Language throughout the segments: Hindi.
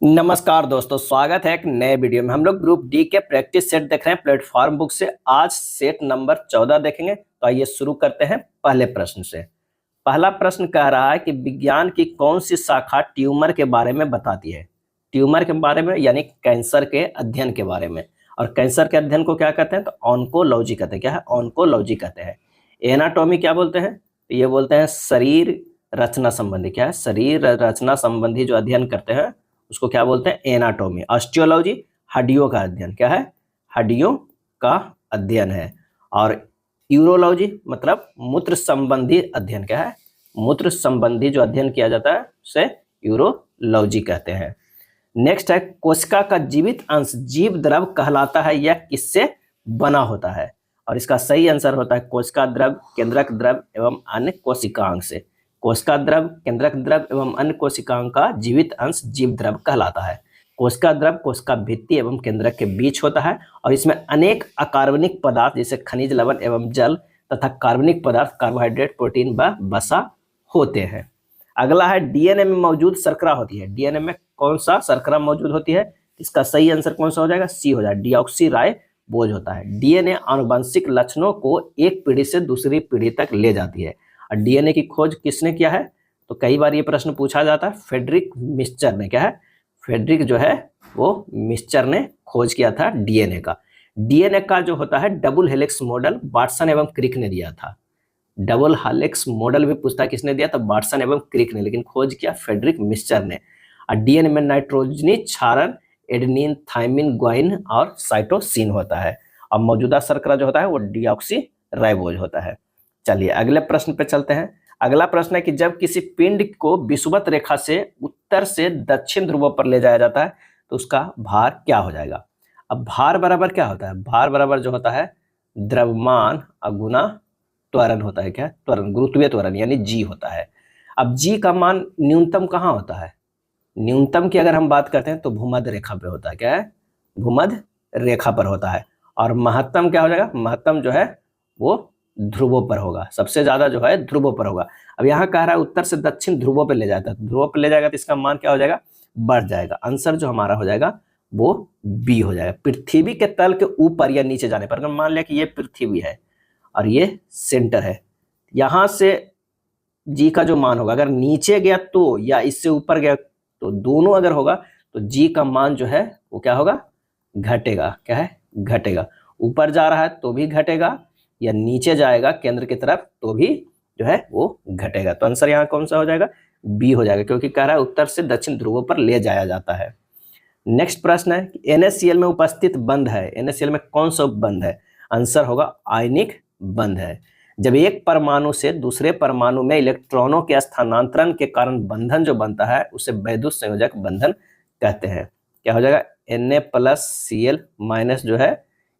नमस्कार दोस्तों, स्वागत है एक नए वीडियो में। हम लोग ग्रुप डी के प्रैक्टिस सेट देख रहे हैं प्लेटफॉर्म बुक से। आज सेट नंबर 14 देखेंगे। तो आइए शुरू करते हैं पहले प्रश्न से। पहला प्रश्न कह रहा है कि विज्ञान की कौन सी शाखा ट्यूमर के बारे में बताती है। ट्यूमर के बारे में यानी कैंसर के अध्ययन के बारे में। और कैंसर के अध्ययन को क्या कहते हैं? तो ऑन्कोलॉजी कहते हैं। क्या है? ऑन्कोलॉजी कहते हैं। एनाटॉमी क्या बोलते हैं? तो ये बोलते हैं शरीर रचना संबंधी। क्या है? शरीर रचना संबंधी जो अध्ययन करते हैं उसको क्या बोलते हैं? एनाटॉमी। ऑस्टियोलॉजी हड्डियों का अध्ययन। क्या है? हड्डियों का अध्ययन है। और यूरोलॉजी मतलब मूत्र संबंधी अध्ययन। क्या है? मूत्र संबंधी जो अध्ययन किया जाता है उसे यूरोलॉजी कहते हैं। नेक्स्ट है, कोशिका का जीवित अंश जीव द्रव कहलाता है। यह किससे बना होता है? और इसका सही आंसर होता है कोशिका द्रव, केंद्रक द्रव एवं अन्य कोशिकांग से। कोशिका द्रव, केंद्रक द्रव एवं अन्य कोशिकाओं का जीवित अंश जीव द्रव कहलाता है। कोशिका द्रव कोशिका भित्ति एवं केंद्रक के बीच होता है और इसमें अनेक अकार्बनिक पदार्थ जैसे खनिज, लवण एवं जल तथा कार्बनिक पदार्थ, कार्बोहाइड्रेट, प्रोटीन व वसा होते हैं। अगला है, डीएनए में मौजूद शर्करा होती है। डीएनए में कौन सा शर्करा मौजूद होती है? इसका सही आंसर कौन सा हो जाएगा? सी हो जाएगा, डीऑक्सीराइबोज होता है। डीएनए आनुवंशिक लक्षणों को एक पीढ़ी से दूसरी पीढ़ी तक ले जाती है। और डीएनए की खोज किसने किया है? तो कई बार ये प्रश्न पूछा जाता है, फ्रेडरिक मिस्चर ने। क्या है? फ्रेडरिक जो है वो मिस्चर ने खोज किया था डीएनए का। डीएनए का जो होता है डबल हेलिक्स मॉडल वाटसन एवं क्रिक ने दिया था। डबल हेलिक्स मॉडल भी पूछता है किसने दिया? तो वाटसन एवं क्रिक ने, लेकिन खोज किया फ्रेडरिक मिस्चर ने। और डीएनए में नाइट्रोजनी क्षारण एडेनिन, थाइमिन, ग्वाइन और साइटोसिन होता है। और मौजूदा शर्करा जो होता है वो डीऑक्सीराइबोज होता है। चलिए अगले प्रश्न पे चलते हैं। अगला प्रश्न है कि जब किसी पिंड को विषुवत रेखा से उत्तर से दक्षिण ध्रुव पर ले जाया जाता है तो उसका भार क्या हो जाएगा? अब भार बराबर क्या होता है? भार बराबर जो होता है द्रव्यमान गुना त्वरण होता है। क्या? त्वरण, गुरुत्वीय त्वरण यानी जी होता है। अब जी का मान न्यूनतम कहाँ होता है? न्यूनतम की अगर हम बात करते हैं तो भूमध्य रेखा पे होता है। क्या है? भूमध्य रेखा पर होता है। और महत्तम क्या हो जाएगा? महत्तम जो है वो ध्रुवों पर होगा। सबसे ज्यादा जो है ध्रुवों पर होगा। अब यहाँ कह रहा है उत्तर से दक्षिण ध्रुवों पर ले जाता है। ध्रुवों पर ले जाएगा तो इसका मान क्या हो जाएगा? बढ़ जाएगा। आंसर जो हमारा हो जाएगा वो बी हो जाएगा। पृथ्वी के तल के ऊपर या नीचे जाने पर, अगर मान लिया कि ये पृथ्वी है और ये सेंटर है, यहां से जी का जो मान होगा, अगर नीचे गया तो या इससे ऊपर गया तो दोनों अगर होगा तो जी का मान जो है वो क्या होगा? घटेगा। क्या है? घटेगा। ऊपर जा रहा है तो भी घटेगा, या नीचे जाएगा केंद्र की तरफ तो भी जो है वो घटेगा। तो आंसर यहाँ कौन सा हो जाएगा? बी हो जाएगा, क्योंकि कह रहा है उत्तर से दक्षिण ध्रुवों पर ले जाया जाता है। नेक्स्ट प्रश्न है कि NaCl में उपस्थित बंध है। NaCl में कौन सा बंध है? आंसर होगा आयनिक बंध है। जब एक परमाणु से दूसरे परमाणु में इलेक्ट्रॉनों के स्थानांतरण के कारण बंधन जो बनता है उसे वैद्युत संयोजक बंधन कहते हैं। क्या हो जाएगा? Na+Cl- जो है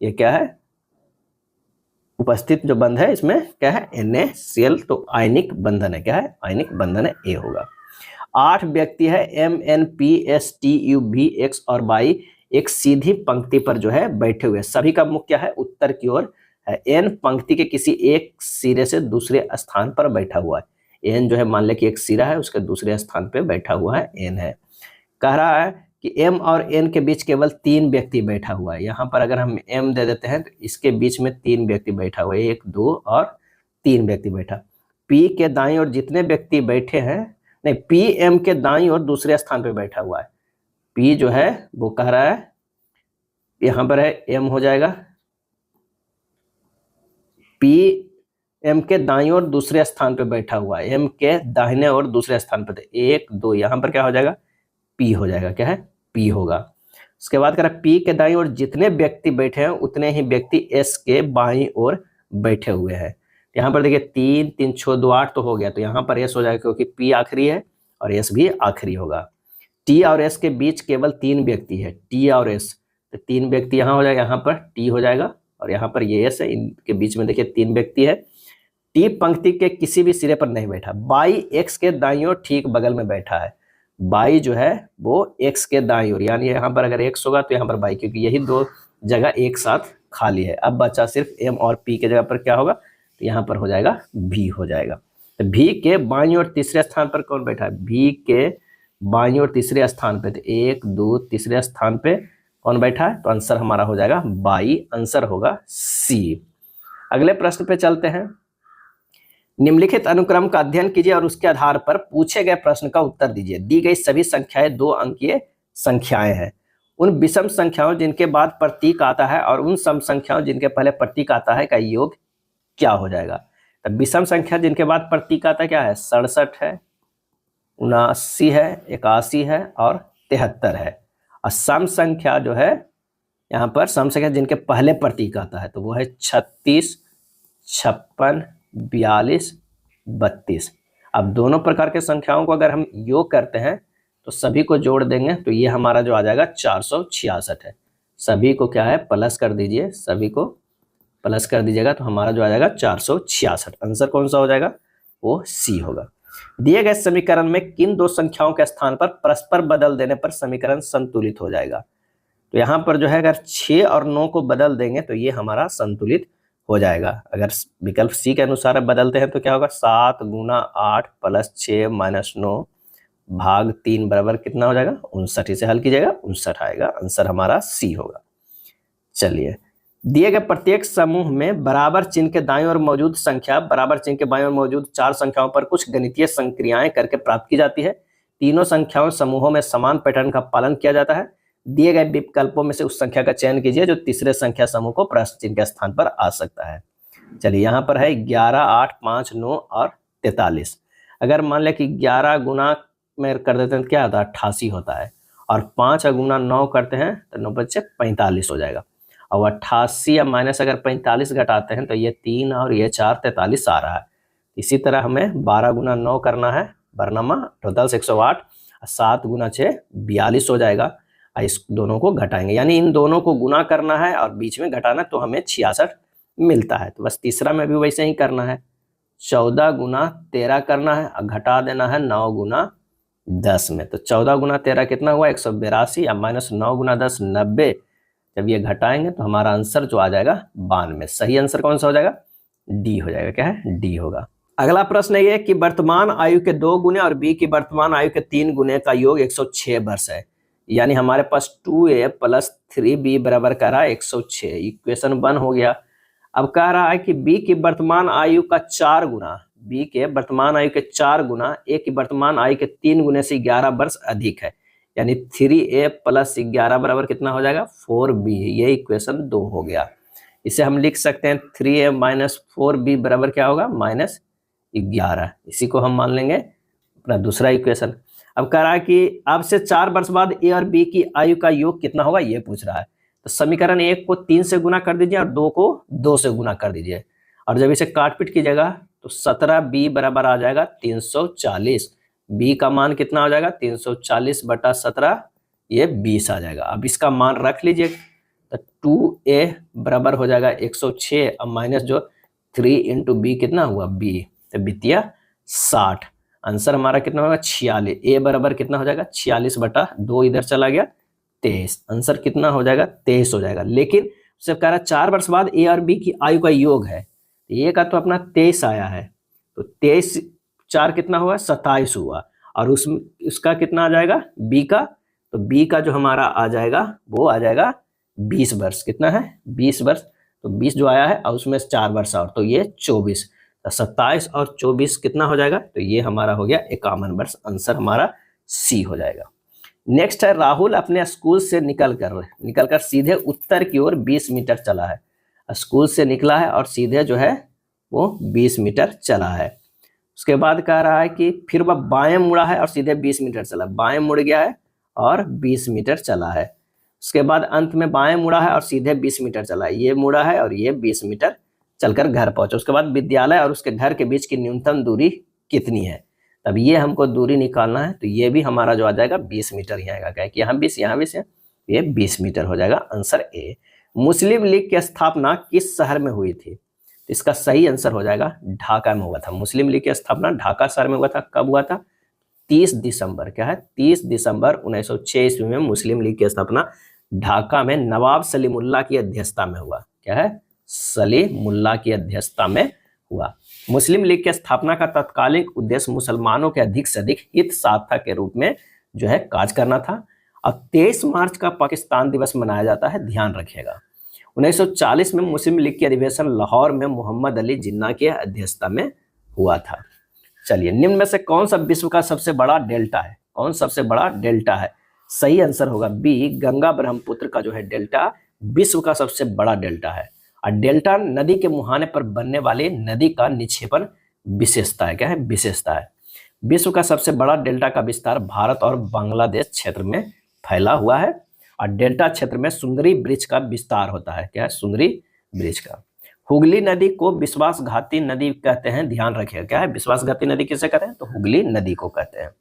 ये क्या है? उपस्थित जो बंध है इसमें क्या है? NaCl, तो आयनिक बंधन है। क्या है? आयनिक बंधन है, ए होगा। 8 व्यक्ति है MNPSTUV X और Y एक सीधी पंक्ति पर जो है बैठे हुए। सभी का मुख क्या है? उत्तर की ओर है। N पंक्ति के किसी एक सिरे से दूसरे स्थान पर बैठा हुआ है। N जो है मान ले कि एक सिरा है, उसके दूसरे स्थान पर बैठा हुआ है N है। कह रहा है कि M और N के बीच केवल 3 व्यक्ति बैठा हुआ है। यहाँ पर अगर हम M दे देते हैं तो इसके बीच में 3 व्यक्ति बैठा हुआ है, 1, 2 और 3 व्यक्ति बैठा। P के दाईं ओर जितने व्यक्ति बैठे हैं, नहीं, P M के दाईं ओर दूसरे स्थान पे बैठा हुआ है। P जो है वो कह रहा है यहाँ पर है M हो जाएगा, P M के दाईं ओर दूसरे स्थान पे बैठा हुआ है, M के दाहिने ओर दूसरे स्थान पे, 1, 2, यहाँ पर क्या हो जाएगा? P हो जाएगा। क्या है? P होगा। उसके बाद कह रहा है P के दाईं ओर जितने व्यक्ति बैठे हैं उतने ही व्यक्ति S के बाईं ओर बैठे हुए हैं। यहाँ पर देखिए 3, 3, 6, 2, 8 तो हो गया, तो यहाँ पर S हो जाएगा क्योंकि P आखिरी है और S भी आखिरी होगा। T और S के बीच केवल 3 व्यक्ति है, T और S, तो 3 व्यक्ति यहाँ हो जाएगा, यहाँ पर T हो जाएगा और यहाँ पर ये S है, इनके बीच में देखिए 3 व्यक्ति है। T पंक्ति के किसी भी सिरे पर नहीं बैठा। बाई X के दाईं ओर ठीक बगल में बैठा है। बाई जो है वो X के दाईं ओर, यानी यहाँ पर अगर X होगा तो यहाँ पर बाई, क्योंकि यही दो जगह एक साथ खाली है। अब बचा सिर्फ M और P के जगह पर क्या होगा? तो यहाँ पर हो जाएगा V हो जाएगा। तो V के बाईं ओर तीसरे स्थान पर कौन बैठा है? V के बाईं ओर तीसरे स्थान पे, तो 1 2 तीसरे स्थान पे कौन बैठा है, तो आंसर हमारा हो जाएगा 22, आंसर होगा सी। अगले प्रश्न पे चलते हैं। निम्नलिखित अनुक्रम का अध्ययन कीजिए और उसके आधार पर पूछे गए प्रश्न का उत्तर दीजिए। दी गई सभी संख्याएं 2 अंकीय संख्याएं हैं। उन विषम संख्याओं जिनके बाद प्रतीक आता है और उन सम संख्याओं जिनके पहले प्रतीक आता है का योग क्या हो जाएगा। तो विषम संख्या जिनके बाद प्रतीक आता क्या है, 67 है, 79 है, 81 है और 73 है। और सम संख्या जो है, यहाँ पर सम संख्या जिनके पहले प्रतीक आता है तो वो है 36, 56, 42, 32। अब दोनों प्रकार के संख्याओं को अगर हम योग करते हैं तो सभी को जोड़ देंगे तो ये हमारा जो आ जाएगा 466 है। सभी को क्या है, प्लस कर दीजिए, सभी को प्लस कर दीजिएगा तो हमारा जो आ जाएगा 466। आंसर कौन सा हो जाएगा, वो सी होगा। दिए गए समीकरण में किन दो संख्याओं के स्थान पर परस्पर बदल देने पर समीकरण संतुलित हो जाएगा। तो यहाँ पर जो है अगर 6 और 9 को बदल देंगे तो ये हमारा संतुलित हो जाएगा। अगर विकल्प सी के अनुसार बदलते हैं तो क्या होगा, 7 गुना 8 प्लस 6 माइनस 9 भाग 3 बराबर कितना हो जाएगा, 59। इसे हल कीजिएगा 59 आएगा, आंसर हमारा सी होगा। चलिए, दिए गए प्रत्येक समूह में बराबर चिन्ह के दाईं ओर मौजूद संख्या बराबर चिन्ह के बाईं ओर मौजूद 4 संख्याओं पर कुछ गणितीय संक्रियाएं करके प्राप्त की जाती है। तीनों संख्याओं समूहों में समान पैटर्न का पालन किया जाता है। दिए गए विकल्पों में से उस संख्या का चयन कीजिए जो तीसरे संख्या समूह को प्रश्न चिन्ह के स्थान पर आ सकता है। चलिए, यहाँ पर है 11, 8, 5, 9 और 43। अगर मान लें कि 11 गुना में कर देते हैं तो क्या होता है, 88 होता है, और 5 गुना 9 करते हैं तो 9 बच्चे 45 हो जाएगा। और 88 या माइनस अगर 45 घटाते हैं तो ये 3 और ये 4 43 आ रहा है। इसी तरह हमें 12 गुना 9 करना है, बरनामा टोटल 108, 7 गुना 6 42 हो जाएगा। इस दोनों को घटाएंगे, यानी इन दोनों को गुना करना है और बीच में घटाना, तो हमें 66 मिलता है। तो बस तीसरा में भी वैसे ही करना है, 14 गुना 13 करना है और घटा देना है 9 गुना 10 में। तो 14 गुना 13 कितना हुआ, 182, या माइनस 9 गुना 10 90। जब ये घटाएंगे तो हमारा आंसर जो आ जाएगा 92। सही आंसर कौन सा हो जाएगा, डी हो जाएगा। क्या है, डी होगा। अगला प्रश्न ये कि वर्तमान आयु के 2 गुने और बी की वर्तमान आयु के 3 गुने का योग 106 वर्ष है। यानी हमारे पास 2a प्लस 3b बराबर कह रहा है 106। इक्वेशन 1 हो गया। अब कह रहा है कि b की वर्तमान आयु का 4 गुना, b के वर्तमान आयु के 4 गुना a की वर्तमान आयु के 3 गुने से 11 वर्ष अधिक है। यानी 3a प्लस 11 बराबर कितना हो जाएगा, 4b। ये इक्वेशन 2 हो गया। इसे हम लिख सकते हैं 3a माइनस 4b बराबर क्या होगा, माइनस 11। इसी को हम मान लेंगे अपना दूसरा इक्वेशन। अब कह रहा है कि अब से 4 वर्ष बाद ए और बी की आयु का योग कितना होगा, ये पूछ रहा है। तो समीकरण 1 को 3 से गुना कर दीजिए और 2 को 2 से गुना कर दीजिए, और जब इसे काट पीट कीजिएगा तो 17b बराबर आ जाएगा 340। b का मान कितना हो जाएगा, 340 बटा 17, ये 20 आ जाएगा। अब इसका मान रख लीजिए, तो 2a बराबर हो जाएगा 106 और माइनस जो 3 इंटू बी कितना हुआ, b, तो बीतिया 60। आंसर हमारा कितना होगा, 46। ए बराबर कितना हो जाएगा, 46 बटा 2 इधर चला गया 23। आंसर कितना हो जाएगा, 23 हो जाएगा। लेकिन उससे कह रहा है 4 वर्ष बाद ए और बी की आयु का योग है। ए का तो अपना 23 आया है, तो 23 4 कितना हुआ, 27 हुआ, और उसका कितना आ जाएगा, बी का, तो बी का जो हमारा आ जाएगा वो आ जाएगा 20 वर्ष। कितना है, 20 वर्ष। तो 20 जो आया है और उसमें 4 वर्ष और, तो ये 24। 27 और 24 कितना हो जाएगा, तो ये हमारा हो गया 51 वर्ष। आंसर हमारा सी हो जाएगा। नेक्स्ट है, राहुल अपने स्कूल से निकलकर सीधे उत्तर की ओर 20 मीटर चला है। स्कूल से निकला है और सीधे जो है वो 20 मीटर चला है। उसके बाद कह रहा है कि फिर वह बाएं मुड़ा है और सीधे 20 मीटर चला, बाएं मुड़ गया है और 20 मीटर चला है। उसके बाद अंत में बाएं मुड़ा है और सीधे 20 मीटर चला है, ये मुड़ा है और ये 20 मीटर चलकर घर पहुंचा। उसके बाद विद्यालय और उसके घर के बीच की न्यूनतम दूरी कितनी है, तब ये हमको दूरी निकालना है। तो ये भी हमारा जो आ जाएगा 20 मीटर ही आएगा, क्या है कि यहाँ 20 यहाँ 20 है, ये 20 मीटर हो जाएगा। Answer A. मुस्लिम लीग की स्थापना किस शहर में हुई थी, तो इसका सही आंसर हो जाएगा ढाका में हुआ था। मुस्लिम लीग की स्थापना ढाका शहर में हुआ था। कब हुआ था, 30 दिसंबर, क्या है 30 दिसंबर 1906 ईस्वी में मुस्लिम लीग की स्थापना ढाका में नवाब सलीमुल्लाह की अध्यक्षता में हुआ। क्या है, सलीमुल्लाह की अध्यक्षता में हुआ। मुस्लिम लीग की स्थापना का तत्कालीन उद्देश्य मुसलमानों के अधिक से अधिक हित साधना के रूप में जो है काज करना था। अब 23 मार्च का पाकिस्तान दिवस मनाया जाता है, ध्यान रखिएगा। 1940 में मुस्लिम लीग की अधिवेशन लाहौर में मोहम्मद अली जिन्ना की अध्यक्षता में हुआ था। चलिए, निम्न में से कौन सा विश्व का सबसे बड़ा डेल्टा है? कौन सबसे बड़ा डेल्टा है? सही आंसर होगा बी, गंगा ब्रह्मपुत्र का जो है डेल्टा विश्व का सबसे बड़ा डेल्टा है। और डेल्टा नदी के मुहाने पर बनने वाली नदी का निक्षेपण विशेषता है। क्या है? विशेषता है। विश्व का सबसे बड़ा डेल्टा का विस्तार भारत और बांग्लादेश क्षेत्र में फैला हुआ है। और डेल्टा क्षेत्र में सुंदरी वृक्ष का विस्तार होता है। क्या है? सुंदरी वृक्ष का। हुगली नदी को विश्वासघाती नदी कहते हैं, ध्यान रखिएगा। क्या है? विश्वासघाती नदी किसे कहते हैं? तो हुगली नदी को कहते हैं।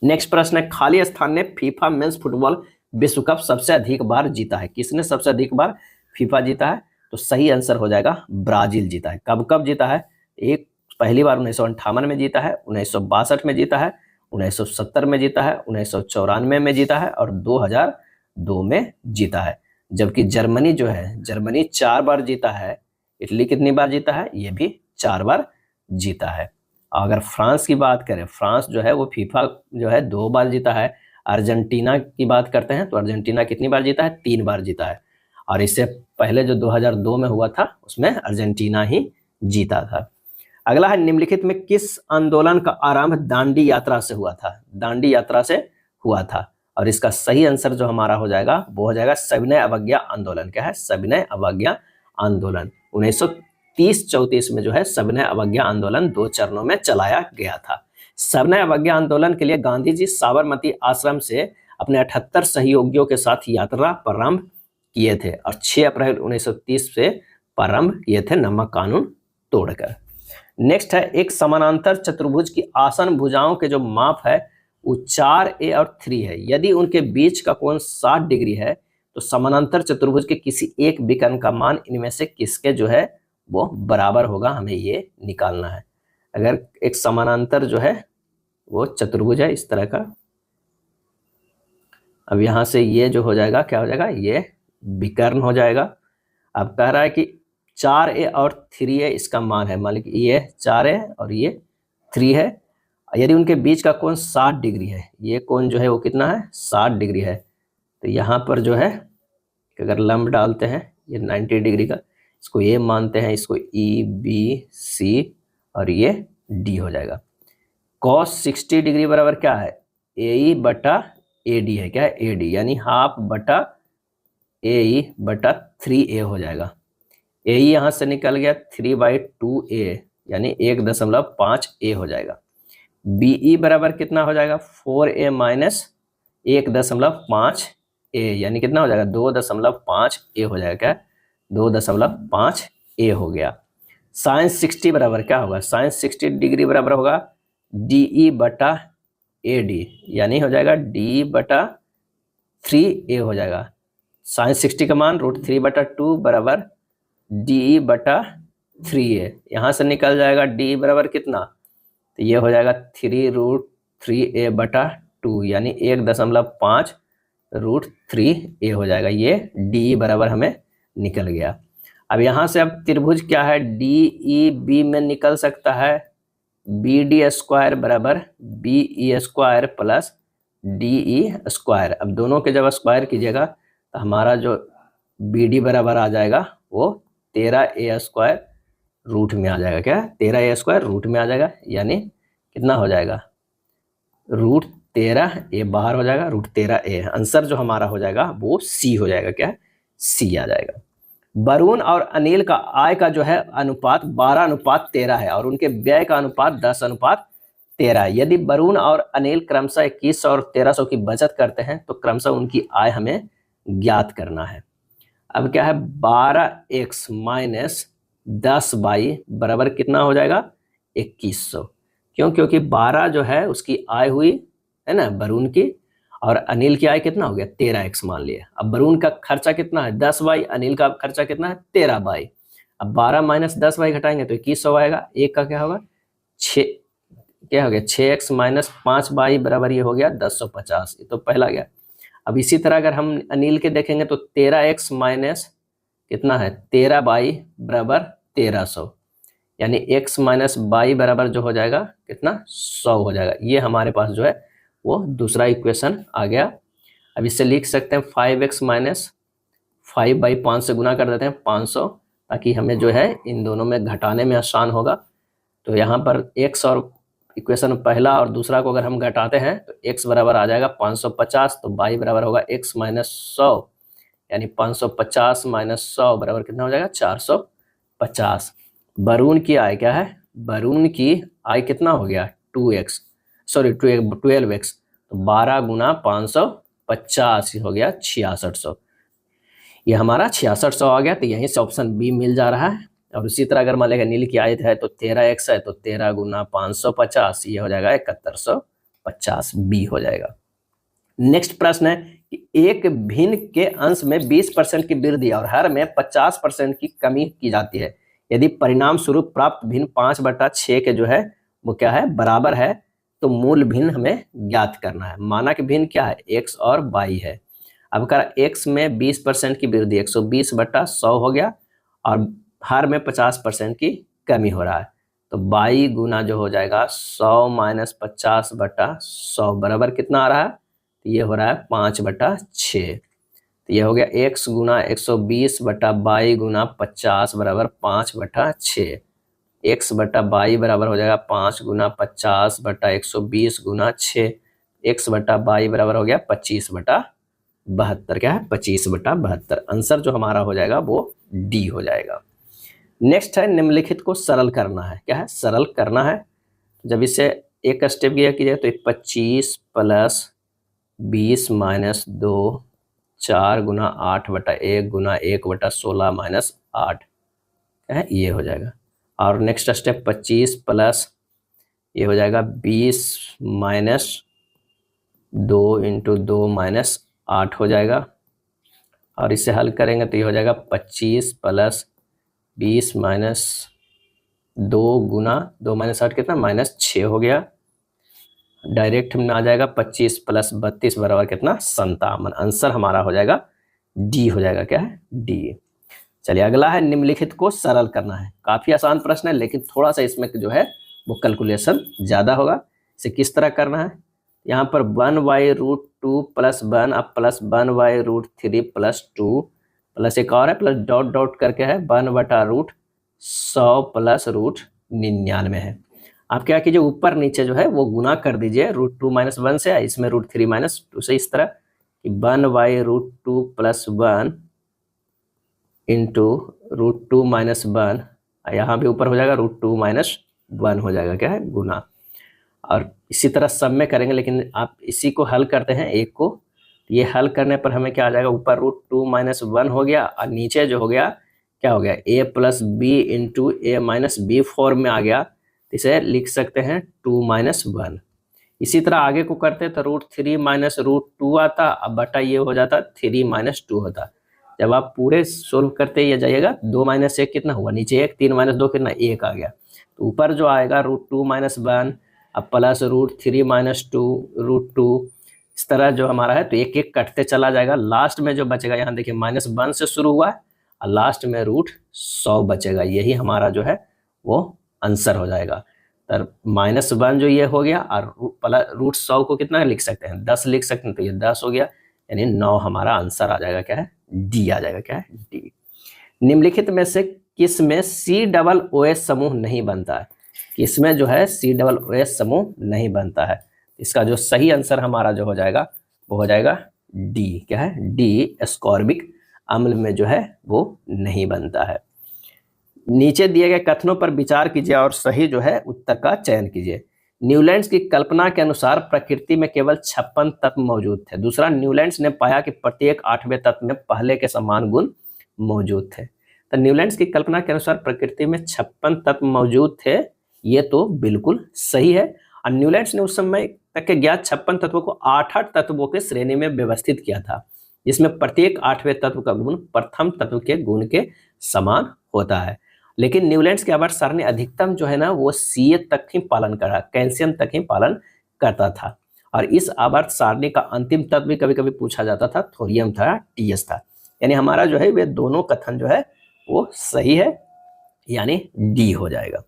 नेक्स्ट प्रश्न है, खाली स्थान ने फीफा मेंस फुटबॉल विश्व कप सबसे अधिक बार जीता है? किसने सबसे अधिक बार फीफा जीता है? तो सही आंसर हो जाएगा ब्राजील जीता है। कब कब जीता है? एक पहली बार 1958 में जीता है, 1962 में जीता है, 1970 में जीता है, 1994 में जीता है और 2002 में जीता है। जबकि जर्मनी जो है, जर्मनी 4 बार जीता है। इटली कितनी बार जीता है? ये भी 4 बार जीता है। अगर फ्रांस की बात करें, फ्रांस जो है वो फीफा जो है 2 बार जीता है। अर्जेंटीना की बात करते हैं तो अर्जेंटीना कितनी बार जीता है? 3 बार जीता है। और इससे पहले जो 2002 में हुआ था उसमें अर्जेंटीना ही जीता था। अगला है, निम्नलिखित में किस आंदोलन का आरंभ दांडी यात्रा से हुआ था? दांडी यात्रा से हुआ था। और इसका सही आंसर जो हमारा हो जाएगा वो हो जाएगा सविनय अवज्ञा आंदोलन। क्या है? सविनय अवज्ञा आंदोलन। 1930-34 में जो है सविनय अवज्ञा आंदोलन 2 चरणों में चलाया गया था। सविनय अवज्ञा आंदोलन के लिए गांधी जी साबरमती आश्रम से अपने 78 सहयोगियों के साथ यात्रा प्रारंभ किए थे और 6 अप्रैल 1930 से प्रारंभ किए थे नमक कानून तोड़कर। नेक्स्ट है, एक समानांतर चतुर्भुज की आसन भुजाओं के जो माप है वो 4a और 3 है। यदि उनके बीच का कोण 60 डिग्री है तो समानांतर चतुर्भुज के किसी एक विकर्ण का मान इनमें से किसके जो है वो बराबर होगा, हमें ये निकालना है। अगर एक समानांतर जो है वो चतुर्भुज है इस तरह का, अब यहां से ये जो हो जाएगा क्या हो जाएगा? ये विकर्ण हो जाएगा। अब कह रहा है कि 4a और 3a इसका मान है, मान लीजिए ये 4a और ये 3 है। यदि उनके बीच का कोण 60 डिग्री है, ये कोण जो है वो कितना है? 60 डिग्री है। तो यहाँ पर जो है अगर लंब डालते हैं ये 90 डिग्री का, इसको ए मानते हैं, इसको ई बी सी और ये डी हो जाएगा। cos 60 डिग्री बराबर क्या है? ए ई बटा ए डी है। क्या है? ए डी, यानी हाफ बटा ए ई बटा 3a हो जाएगा। ए ई यहाँ से निकल गया, 3/2a यानी 1.5a हो जाएगा। बी ई बराबर कितना हो जाएगा? 4a माइनस 1.5a यानी कितना हो जाएगा? 2.5a हो जाएगा। क्या? 2.5a हो गया। sin 60 बराबर क्या होगा? sin 60 डिग्री बराबर होगा डी ई बटा ए डी, यानी हो जाएगा डी बटा 3a हो जाएगा। sin 60 का मान √3/2 बराबर डी बटा 3a, यहाँ से निकल जाएगा d बराबर कितना? तो ये हो जाएगा 3√3a/2 यानी 1.5 √3a हो जाएगा। ये d बराबर हमें निकल गया। अब यहाँ से अब त्रिभुज क्या है? DEB में निकल सकता है BD² बराबर BE² प्लस DE²। अब दोनों के जब स्क्वायर कीजिएगा तो हमारा जो BD बराबर आ जाएगा वो 13a² रूट में आ जाएगा। क्या? 13a² रूट में आ जाएगा, यानी कितना हो जाएगा? √13a बाहर हो जाएगा, √13a। आंसर जो हमारा हो जाएगा वो सी हो जाएगा। क्या? सी आ जाएगा। वरुण और अनिल का आय का जो है अनुपात 12:13 है और उनके व्यय का अनुपात 10:13 है। यदि वरुण और अनिल क्रमशः 2100 और 1300 की बचत करते हैं तो क्रमशः उनकी आय हमें ज्ञात करना है। अब क्या है? 12x माइनस 10y बराबर कितना हो जाएगा? 2100। क्यों? क्योंकि 12 जो है उसकी आय हुई है ना वरुण की, और अनिल की आय कितना हो गया? 13x मान लिया। अब वरुण का खर्चा कितना है? 10y, अनिल का खर्चा कितना है? 13y। अब 12 माइनस 10y घटाएंगे तो 2100 आएगा। एक का क्या होगा? 6, क्या हो गया? 6x माइनस 5y बराबर ये हो गया 1050। ये तो पहला गया। अब इसी तरह अगर हम अनिल के देखेंगे तो 13x माइनस कितना है? 13y बराबर 1300, यानी x माइनस y बराबर जो हो जाएगा कितना? 100 हो जाएगा। ये हमारे पास जो है वो दूसरा इक्वेशन आ गया। अब इससे लिख सकते हैं 5x माइनस 5/5 से गुना कर देते हैं 500, ताकि हमें जो है इन दोनों में घटाने में आसान होगा। तो यहाँ पर x और इक्वेशन पहला और दूसरा को अगर हम घटाते हैं तो x बराबर आ जाएगा 550, तो y बराबर होगा x माइनस 100, यानी 550 माइनस 100 बराबर कितना हो जाएगा 450। बरून की आय क्या है, बरून की आय कितना हो गया 2x, सॉरी 12x, तो 12 गुना 550 हो गया 6600। ये हमारा 6600 आ गया, तो यहीं से ऑप्शन बी मिल जा रहा है। और उसी तरह अगर मान लेगा नील की आयत है तो 13x है, तो 13 गुना 550 ये हो जाएगा 7150, बी हो जाएगा। नेक्स्ट प्रश्न है कि एक भिन्न के अंश में 20% की वृद्धि और हर में 50% की कमी की जाती है। यदि परिणाम स्वरूप प्राप्त भिन्न 5/6 के जो है वो क्या है बराबर है, तो मूल भिन्न हमें ज्ञात करना है। माना कि भिन्न क्या है x और y है। अब कह रहा x में 20% की वृद्धि 120/100 हो गया और हर में 50% की कमी हो रहा है, तो y गुना जो हो जाएगा 100 माइनस 50/100 बराबर कितना आ रहा है, तो ये हो रहा है 5/6। तो ये हो गया x गुना 120/y गुना 50 बराबर 5/6। x बटा y बराबर हो जाएगा 5 गुना 50/120 गुना 6। x बटा y बराबर हो गया 25/72। क्या है 25/72। आंसर जो हमारा हो जाएगा वो डी हो जाएगा। नेक्स्ट है निम्नलिखित को सरल करना है। क्या है सरल करना है। जब इसे एक स्टेप किया कीजिए तो 25 प्लस 20 माइनस 2 4 गुना 8/1 गुना 1/16 माइनस 8 है ये हो जाएगा। और नेक्स्ट स्टेप 25 प्लस ये हो जाएगा 20 माइनस 2 इंटू 2 माइनस 8 हो जाएगा। और इसे हल करेंगे तो ये हो जाएगा 25 प्लस 20 माइनस 2 गुना 2 माइनस 8 कितना माइनस 6 हो गया। डायरेक्ट में आ जाएगा 25 प्लस 32 बराबर कितना 57। आंसर हमारा हो जाएगा डी हो जाएगा। क्या है डी। चलिए अगला है निम्नलिखित को सरल करना है। काफी आसान प्रश्न है लेकिन थोड़ा सा इसमें जो है वो कैलकुलेशन ज्यादा होगा। इसे किस तरह करना है, यहाँ पर 1/√2 प्लस 1 अब प्लस 1/√3 प्लस 2 प्लस एक और है प्लस डॉट डॉट करके है 1/√100 प्लस √99 है। आप क्या कीजिए ऊपर नीचे जो है वो गुना कर दीजिए √2 माइनस 1 से, इसमें √3 माइनस 2 से, इस तरह कि 1/√2 प्लस 1 इंटू √2 माइनस 1, यहाँ भी ऊपर हो जाएगा √2 माइनस 1 हो जाएगा। क्या है गुना। और इसी तरह सब में करेंगे, लेकिन आप इसी को हल करते हैं एक को, ये हल करने पर हमें क्या आ जाएगा ऊपर √2 माइनस 1 हो गया और नीचे जो हो गया क्या हो गया a plus B into A minus B form में आ गया। इसे लिख सकते हैं 2 माइनस 1। इसी तरह आगे को करते तो √3 माइनस √2 आता, अब बटा ये हो जाता 3 माइनस 2 होता। जब आप पूरे सोल्व करते ये जाइएगा 2 माइनस 1 कितना हुआ नीचे 1, 3 माइनस 2 कितना 1 आ गया। तो ऊपर जो आएगा √2 माइनस 1 अब प्लस √3 माइनस 2 √2, इस तरह जो हमारा है तो एक एक कटते चला जाएगा। लास्ट में जो बचेगा यहाँ देखिए -1 से शुरू हुआ है और लास्ट में √100 बचेगा। यही हमारा जो है वो आंसर हो जाएगा। तो -1 जो ये हो गया और √100 को कितना लिख सकते हैं 10 लिख सकते हैं, तो ये 10 हो गया, यानी 9 हमारा आंसर आ जाएगा। क्या है डी आ जाएगा। क्या है डी। निम्नलिखित में से किस में COOH समूह नहीं बनता है, किसमें जो है COOH समूह नहीं बनता है। इसका जो सही आंसर हमारा जो हो जाएगा वो हो जाएगा डी। क्या है डी, एस्कॉर्बिक अम्ल में जो है वो नहीं बनता है। नीचे दिए गए कथनों पर विचार कीजिए और सही जो है उत्तर का चयन कीजिए। न्यूलैंड्स की कल्पना के अनुसार प्रकृति में केवल 56 तत्व मौजूद थे। दूसरा, न्यूलैंड्स ने पाया कि प्रत्येक 8वें तत्व में पहले के समान गुण मौजूद थे। तो न्यूलैंड्स की कल्पना के अनुसार प्रकृति में 56 तत्व मौजूद थे, ये तो बिल्कुल सही है। और न्यूलैंड्स ने उस समय तक के ज्ञात 56 तत्वों को 8-8 तत्वों के श्रेणी में व्यवस्थित किया था, जिसमें प्रत्येक 8वें तत्व का गुण प्रथम तत्व के गुण के समान होता है। लेकिन न्यूलैंड्स के आवर्त सारणी अधिकतम जो है ना वो Ca तक ही पालन करा, कैल्शियम तक ही पालन करता था। और इस आवर्त सारणी का अंतिम तत्व भी कभी कभी पूछा जाता था, थोरियम था, Ts था। यानी हमारा जो है वे दोनों कथन जो है वो सही है, यानी डी हो जाएगा।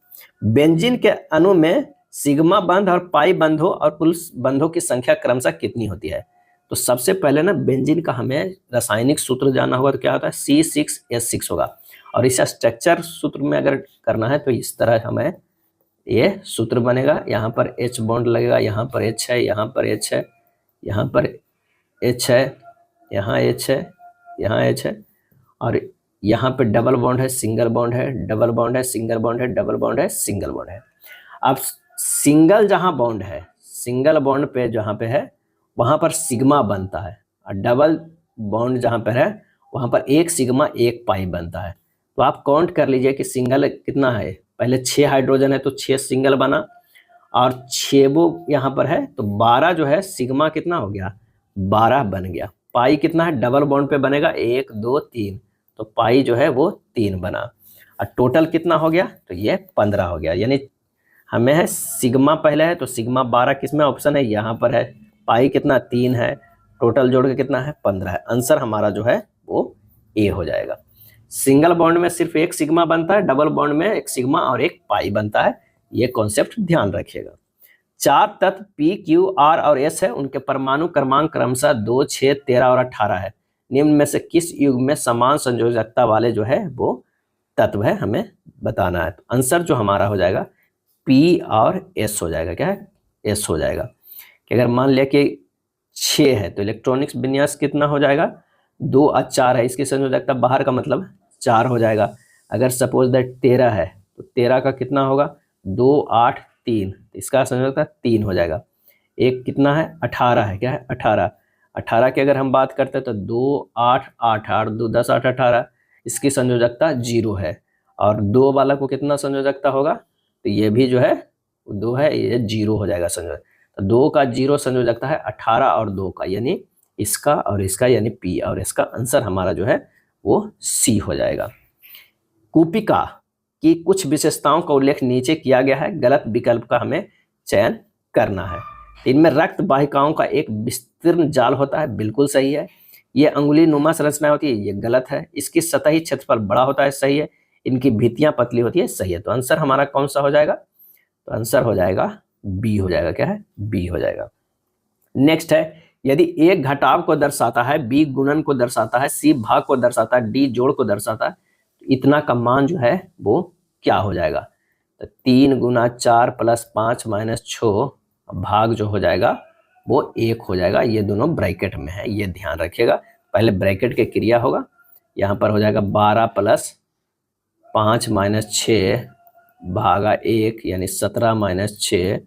बेंजीन के अणु में सिग्मा बंध और पाई बंधों और कुल बंधों की संख्या क्रमशः कितनी होती है? तो सबसे पहले ना बेंजीन का हमें रासायनिक सूत्र जानना होगा, तो क्या होता है C6H6 होगा। और इस स्ट्रक्चर सूत्र में अगर करना है तो इस तरह हमें ये सूत्र बनेगा। यहाँ पर H बॉन्ड लगेगा, यहाँ पर H है, यहाँ पर H है, यहाँ पर H है, यहाँ H है, यहाँ H है, और यहाँ पे डबल बॉन्ड है, सिंगल बॉन्ड है, डबल बॉन्ड है, सिंगल बॉन्ड है, डबल बॉन्ड है, सिंगल बॉन्ड है। अब सिंगल जहाँ बॉन्ड है, सिंगल बॉन्ड पे जहाँ पे है वहाँ पर सिग्मा बनता है, और डबल बॉन्ड जहाँ पर है वहाँ पर एक सिग्मा एक पाई बनता है। तो आप काउंट कर लीजिए कि सिंगल कितना है, पहले 6 हाइड्रोजन है तो 6 सिंगल बना, और 6 वो यहाँ पर है तो 12 जो है सिग्मा कितना हो गया, 12 बन गया। पाई कितना है, डबल बॉन्ड पे बनेगा 1 2 3, तो पाई जो है वो 3 बना, और टोटल कितना हो गया, तो ये 15 हो गया। यानी हमें है सिग्मा पहले है तो सिग्मा 12 किसमें ऑप्शन है, यहाँ पर है। पाई कितना 3 है, टोटल जोड़ के कितना है 15 है। आंसर हमारा जो है वो ए हो जाएगा। सिंगल बॉन्ड में सिर्फ एक सिग्मा बनता है, डबल बॉन्ड में एक सिग्मा और एक पाई बनता है। ये कॉन्सेप्ट ध्यान रखिएगा। 4 तत्व P, Q, R और S है, उनके परमाणु क्रमांक क्रमशः 2, 6, 13 और 18 है। निम्न में से किस युग में समान संयोजकता वाले जो है वो तत्व है, हमें बताना है। तो आंसर जो हमारा हो जाएगा P और S हो जाएगा। क्या है, S हो जाएगा। कि अगर मान लिया कि 6 है तो इलेक्ट्रॉनिक्स विन्यास कितना हो जाएगा, 2 और 4 है, इसकी संयोजकता बाहर का मतलब 4 हो जाएगा। अगर सपोज दैट 13 है तो 13 का कितना होगा, 2 8 3, इसका संयोजकता 3 हो जाएगा। एक कितना है, 18 है। क्या है, 18। 18 की अगर हम बात करते हैं तो 2 8 8 8 2 10 8 18, इसकी संयोजकता 0 है। और 2 वाला को कितना संयोजकता होगा, तो ये भी जो है 2 है, ये 0 हो जाएगा संयोजक। तो 2 का 0 संयोजकता है 18 और 2 का, यानी इसका और इसका, यानी P और इसका। आंसर हमारा जो है वो C हो जाएगा। कूपिका की कुछ विशेषताओं का उल्लेख नीचे किया गया है, गलत विकल्प का हमें चयन करना है। इनमें रक्त वाहिकाओं का एक विस्तीर्ण जाल होता है, बिल्कुल सही है। ये अंगुली नुमा संरचना होती है, ये गलत है। इसकी सतही क्षेत्रफल बड़ा होता है, सही है। इनकी भित्तियां पतली होती है, सही है। तो आंसर हमारा कौन सा हो जाएगा, तो आंसर हो जाएगा बी हो जाएगा। क्या है, बी हो जाएगा। नेक्स्ट है, यदि ए घटाव को दर्शाता है, बी गुणन को दर्शाता है, सी भाग को दर्शाता है, डी जोड़ को दर्शाता है, इतना का मान जो है वो क्या हो जाएगा, तो 3 गुना 4 प्लस 5 माइनस 6 भाग जो हो जाएगा वो 1 हो जाएगा। ये दोनों ब्रैकेट में है, ये ध्यान रखिएगा। पहले ब्रैकेट के क्रिया होगा, यहाँ पर हो जाएगा 12 प्लस 5 माइनस 6 भागा 1, यानी 17 माइनस 6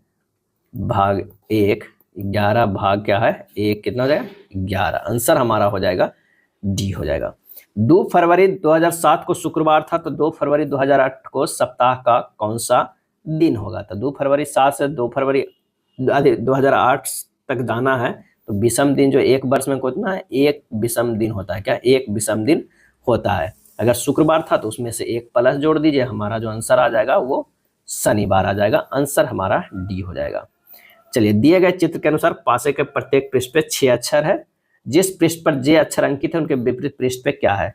भाग 1, 11 भाग क्या है 1, कितना हो जाएगा 11। आंसर हमारा हो जाएगा डी हो जाएगा। 2 फरवरी 2007 को शुक्रवार था, तो 2 फरवरी 2008 को सप्ताह का कौन सा दिन होगा, तो 2 फरवरी 7 से 2 फरवरी 2008 तक जाना है। तो विषम दिन जो एक वर्ष में कितना है, एक विषम दिन होता है। क्या, एक विषम दिन होता है। अगर शुक्रवार था तो उसमें से एक प्लस जोड़ दीजिए, हमारा जो आंसर आ जाएगा वो शनिवार आ जाएगा। आंसर हमारा डी हो जाएगा। चलिए, दिए गए चित्र के अनुसार पासे के प्रत्येक पृष्ठ पे 6 अक्षर है। जिस पृष्ठ पर जे अक्षर अंकित है उनके विपरीत पृष्ठ पे क्या है,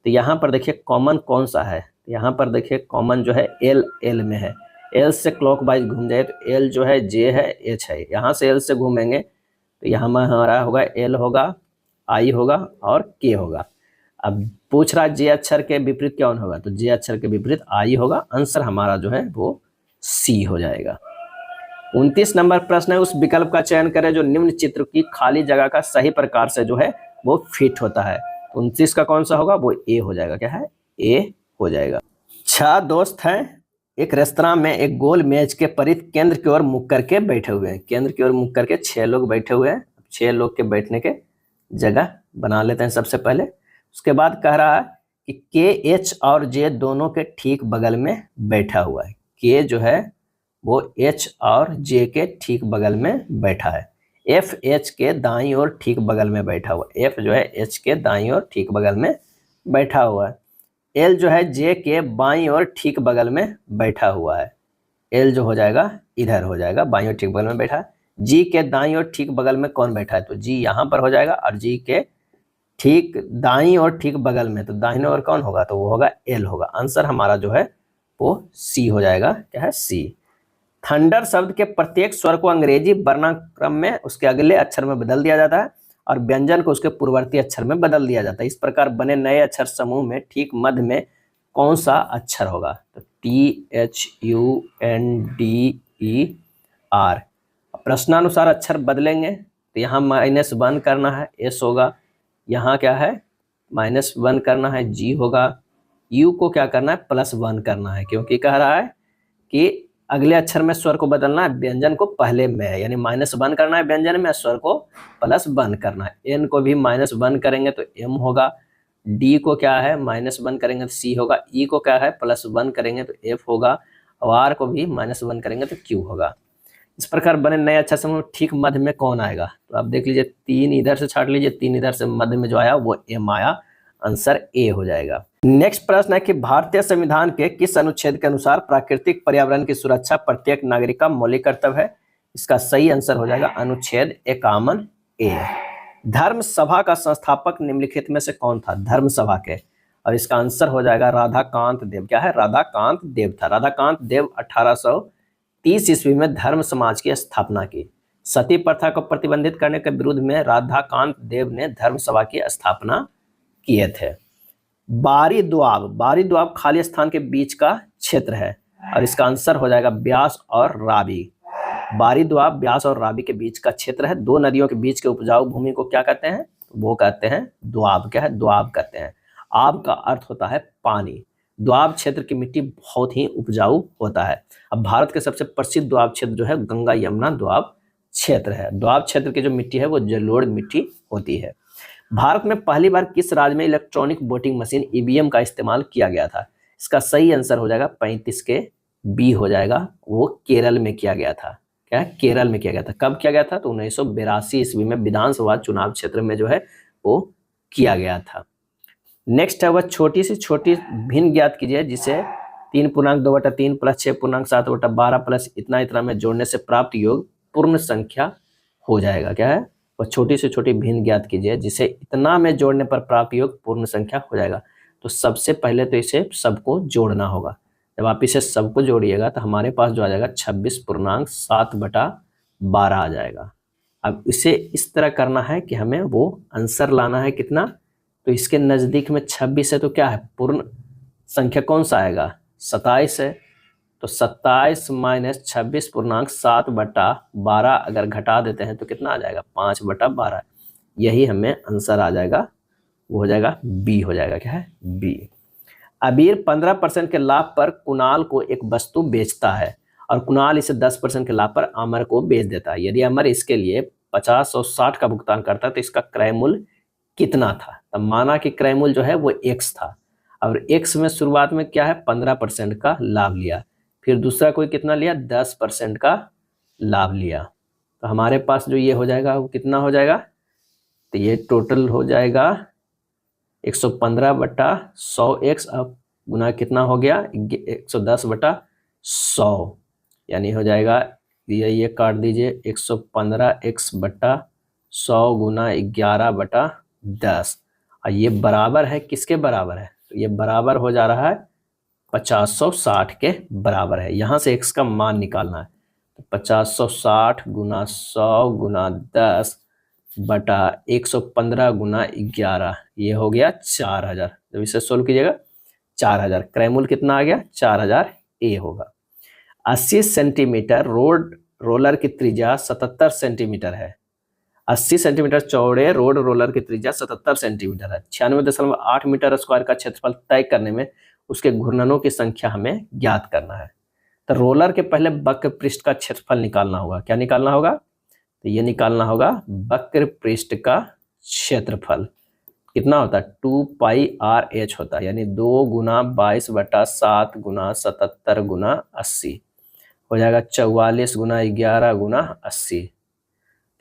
तो यहाँ पर देखिए कॉमन कौन सा है, यहाँ पर देखिए कॉमन जो है एल, एल में है। एल से क्लॉकवाइज घूम जाए तो एल जो है जे है, एच है। यहाँ से एल से घूमेंगे तो यहाँ में हमारा होगा एल होगा, आई होगा और के होगा। अब पूछ रहा है जे अक्षर के विपरीत कौन होगा, तो जे अक्षर के विपरीत आई होगा। आंसर हमारा जो है वो सी हो जाएगा। 29 नंबर प्रश्न है, उस विकल्प का चयन करें जो निम्न चित्र की खाली जगह का सही प्रकार से जो है वो फिट होता है। 29 का कौन सा होगा, वो ए हो जाएगा। क्या है, ए हो जाएगा। 6 दोस्त हैं, एक रेस्तरां में एक गोल मेज के परिध केंद्र की ओर मुख करके बैठे हुए हैं। केंद्र की ओर मुख करके 6 लोग बैठे हुए हैं। 6 लोग के बैठने के जगह बना लेते हैं सबसे पहले। उसके बाद कह रहा है कि के, एच और जे दोनों के ठीक बगल में बैठा हुआ है। के जो है वो एच और जे के ठीक बगल में बैठा है। एफ एच के दाईं ओर ठीक बगल में बैठा हुआ है। एफ जो है एच के दाईं ओर ठीक बगल में बैठा हुआ है। एल जो है जे के बाईं ओर ठीक बगल में बैठा हुआ है। एल जो हो जाएगा इधर हो जाएगा, बाईं ओर ठीक बगल में बैठा है। जी के दाईं ओर ठीक बगल में कौन बैठा है, तो जी यहाँ पर हो जाएगा। और जी के ठीक दाईं ओर ठीक बगल में, तो दाहिने ओर कौन होगा, तो वो होगा एल होगा। आंसर हमारा जो है वो सी हो जाएगा। क्या है, सी। थंडर शब्द के प्रत्येक स्वर को अंग्रेजी वर्णानुक्रम में उसके अगले अक्षर में बदल दिया जाता है और व्यंजन को उसके पूर्ववर्ती अक्षर में बदल दिया जाता है। इस प्रकार बने नए अक्षर समूह में ठीक मध्य में कौन सा अक्षर होगा? तो THUNDER। प्रश्नानुसार अक्षर बदलेंगे तो यहाँ -1 करना है, S होगा। यहाँ क्या है? -1 करना है, G होगा। U को क्या करना है? +1 करना है, क्योंकि कह रहा है कि अगले अक्षर में स्वर को बदलना है, व्यंजन को पहले में है, यानी -1 करना है व्यंजन में, स्वर को +1 करना है। N को भी -1 करेंगे तो M होगा। D को क्या है? -1 करेंगे तो C होगा। E को क्या है? +1 करेंगे तो F होगा। और R को भी -1 करेंगे तो Q होगा। इस प्रकार बने नए अक्षर समूह ठीक मध्य में कौन आएगा? तो आप देख लीजिए, 3 इधर से छाट लीजिए, 3 इधर से, मध्य में जो आया वो M आया, आंसर A हो जाएगा। नेक्स्ट प्रश्न है कि भारतीय संविधान के किस अनुच्छेद के अनुसार प्राकृतिक पर्यावरण की सुरक्षा प्रत्येक नागरिक का मौलिक कर्तव्य है? इसका सही आंसर हो जाएगा अनुच्छेद 51 A। धर्म सभा का संस्थापक निम्नलिखित में से कौन था? धर्म सभा के, और इसका आंसर हो जाएगा राधाकांत देव। क्या है? राधाकांत देव था। राधाकांत देव 1830 ईस्वी में धर्म समाज की स्थापना की। सती प्रथा को प्रतिबंधित करने के विरुद्ध में राधाकांत देव ने धर्म सभा की स्थापना किए थे। बारी द्वाब खाली स्थान के बीच का क्षेत्र है, और इसका आंसर हो जाएगा ब्यास और रावी। बारी द्वाब ब्यास और रावी के बीच का क्षेत्र है। दो नदियों के बीच के उपजाऊ भूमि को क्या कहते हैं? वो कहते हैं द्वाब। क्या है? द्वाब कहते हैं। आब का अर्थ होता है पानी। द्वाब क्षेत्र की मिट्टी बहुत ही उपजाऊ होता है। अब भारत के सबसे प्रसिद्ध द्वाब क्षेत्र जो है गंगा यमुना द्वाब क्षेत्र है। द्वाब क्षेत्र की जो मिट्टी है वो जलोढ़ मिट्टी होती है। भारत में पहली बार किस राज्य में इलेक्ट्रॉनिक वोटिंग मशीन ईवीएम का इस्तेमाल किया गया था? इसका सही आंसर हो जाएगा 35 के बी हो जाएगा। वो केरल में किया गया था। क्या है? केरल में किया गया था। कब किया गया था? तो 1982 ईस्वी में विधानसभा चुनाव क्षेत्र में जो है वो किया गया था। नेक्स्ट है वह छोटी से छोटी भिन्न ज्ञात कीजिए जिसे 3.2/3 + 6.7/12 प्लस इतना इतना में जोड़ने से प्राप्त योग पूर्ण संख्या हो जाएगा। क्या है? वह छोटी से छोटी भिन्न ज्ञात कीजिए जिसे इतना में जोड़ने पर प्राप्त योग पूर्ण संख्या हो जाएगा। तो सबसे पहले तो इसे सबको जोड़ना होगा। जब आप इसे सबको जोड़िएगा तो हमारे पास जो आ जाएगा 26.7/12 आ जाएगा। अब इसे इस तरह करना है कि हमें वो आंसर लाना है कितना? तो इसके नज़दीक में 26 है तो क्या है? पूर्ण संख्या कौन सा आएगा? 27 है। तो 27 - 26.7/12 अगर घटा देते हैं तो कितना आ जाएगा? 5/12। यही हमें आंसर आ जाएगा, वो हो जाएगा बी हो जाएगा। क्या है? बी। अबीर 15% के लाभ पर कुणाल को एक वस्तु बेचता है और कुणाल इसे 10% के लाभ पर अमर को बेच देता है। यदि अमर इसके लिए 50 और 60 का भुगतान करता है तो इसका क्रय मूल्य कितना था? तब माना कि क्रय मूल्य जो है वो x था, और x में शुरुआत में क्या है? 15% का लाभ लिया, फिर दूसरा कोई कितना लिया? 10% का लाभ लिया। तो हमारे पास जो ये हो जाएगा वो कितना हो जाएगा? तो ये टोटल हो जाएगा 115/100x। अब गुना कितना हो गया? 110/100, यानी हो जाएगा ये काट दीजिए 115x/100 गुना 11/10। और ये बराबर है किसके बराबर है? तो ये बराबर हो जा रहा है 50/60 के बराबर है। यहाँ से x का मान निकालना है। तो 50/60 गुना 100 गुना 10/115 गुना 11, ये हो गया 4000। जब इसे सोल्व कीजिएगा 4000, क्रय मूल्य कितना आ गया? 4000 ए होगा। 80 सेंटीमीटर रोलर की त्रिज्या 77 सेंटीमीटर है। 80 सेंटीमीटर चौड़े रोड रोलर की त्रिज्या 77 सेंटीमीटर है। 96.8 मीटर स्क्वायर का क्षेत्रफल तय करने में उसके घूर्णनों की संख्या हमें ज्ञात करना है। तो रोलर के पहले वक्र पृष्ठ का क्षेत्रफल निकालना होगा। क्या निकालना होगा? तो ये निकालना होगा वक्र पृष्ठ का क्षेत्रफल कितना होता है? 2πRh होता है, यानी 2 गुना 22/7 गुना 77 गुना 80 हो जाएगा 44 गुना 11 गुना 80।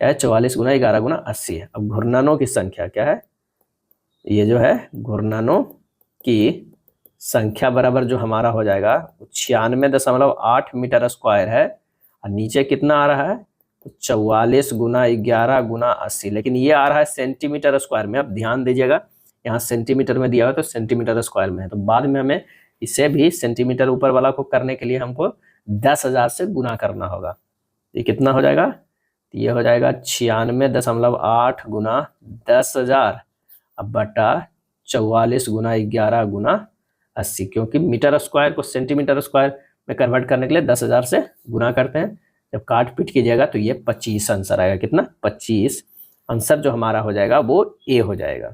क्या है? 44 गुना 11 गुना 80 है। अब घूर्णनों की संख्या क्या है? ये जो है घूर्णनों की संख्या बराबर जो हमारा हो जाएगा 96.8 मीटर स्क्वायर है, और नीचे कितना आ रहा है? तो 44 गुना 11 गुना 80, लेकिन ये आ रहा है सेंटीमीटर स्क्वायर में। अब ध्यान दीजिएगा, यहाँ सेंटीमीटर में दिया हुआ तो सेंटीमीटर स्क्वायर में है, तो बाद में हमें इसे भी सेंटीमीटर ऊपर वाला को करने के लिए हमको 10,000 से गुना करना होगा। ये कितना हो जाएगा? ये हो जाएगा 96.8 गुना 10,000 अब बटा 44 गुना 11 गुना 80, क्योंकि मीटर स्क्वायर को सेंटीमीटर स्क्वायर में कन्वर्ट करने के लिए 10,000 से गुना करते हैं। जब काट पीट कीजिएगा तो ये 25 आंसर आएगा। कितना? 25 आंसर जो हमारा हो जाएगा वो ए हो जाएगा।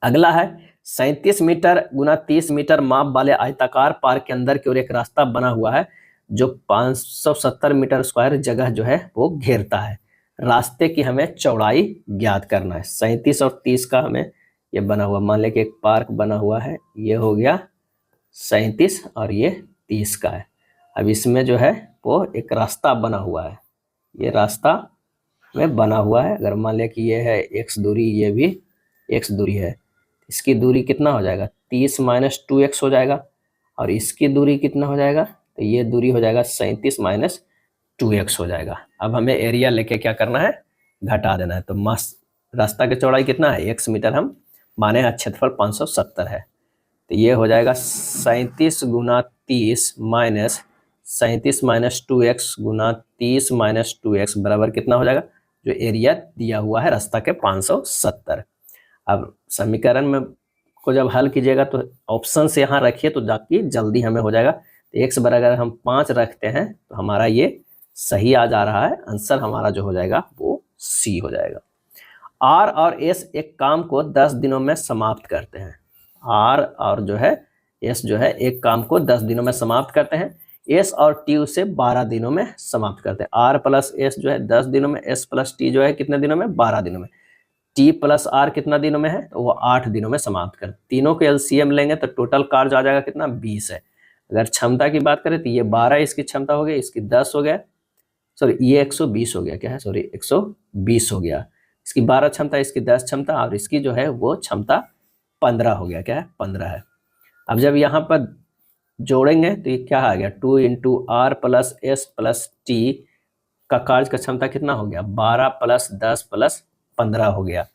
अगला है 37 मीटर गुना 30 मीटर माप वाले आयताकार पार्क के अंदर की ओर एक रास्ता बना हुआ है जो 570 मीटर स्क्वायर जगह जो है वो घेरता है। रास्ते की हमें चौड़ाई ज्ञात करना है। 37 और 30 का हमें ये बना हुआ, मान लें कि एक पार्क बना हुआ है, ये हो गया 37 और ये 30 का है। अब इसमें जो है वो एक रास्ता बना हुआ है, ये रास्ता में बना हुआ है। अगर मान लें कि ये है x दूरी, ये भी x दूरी है, इसकी दूरी कितना हो जाएगा? 30 माइनस 2x हो जाएगा। और इसकी दूरी कितना हो जाएगा? तो ये दूरी हो जाएगा 37 माइनस 2x हो जाएगा। अब हमें एरिया लेके क्या करना है? घटा देना है। तो रास्ता की चौड़ाई कितना है? x मीटर हम माने हैं, क्षेत्रफल 570 है। तो ये हो जाएगा 37 गुना 30 माइनस 37 माइनस 2x गुना 30 माइनस 2x बराबर कितना हो जाएगा? जो एरिया दिया हुआ है रास्ता के 570। अब समीकरण में को जब हल कीजिएगा तो ऑप्शन से यहाँ रखिए तो जाके जल्दी हमें हो जाएगा। तो x बराबर हम 5 रखते हैं तो हमारा ये सही आ जा रहा है। आंसर हमारा जो हो जाएगा वो सी हो जाएगा। आर और एस एक काम को 10 दिनों में समाप्त करते हैं। आर और जो है एस जो है एक काम को 10 दिनों में समाप्त करते हैं। एस और टी उसे 12 दिनों में समाप्त करते हैं। आर प्लस एस जो है 10 दिनों में, एस प्लस टी जो है कितने दिनों में? 12 दिनों में। टी प्लस आर कितना दिनों में है? तो वो 8 दिनों में समाप्त कर। तीनों के एलसीएम लेंगे तो टोटल कार्य आ जाएगा कितना? 20 है। अगर क्षमता की बात करें तो ये 12 इसकी क्षमता हो गई, इसकी 10 हो गया, सॉरी ये 120 हो गया, क्या है, सॉरी 120 हो गया। इसकी 12 क्षमता, इसकी 10 क्षमता और इसकी जो है वो क्षमता 15 हो गया, क्या है, 15 है। अब जब यहाँ पर जोड़ेंगे तो ये क्या आ गया? 2 into R plus S plus T का कार्य का क्षमता कितना हो गया? 12 प्लस 10 प्लस 15 हो गया।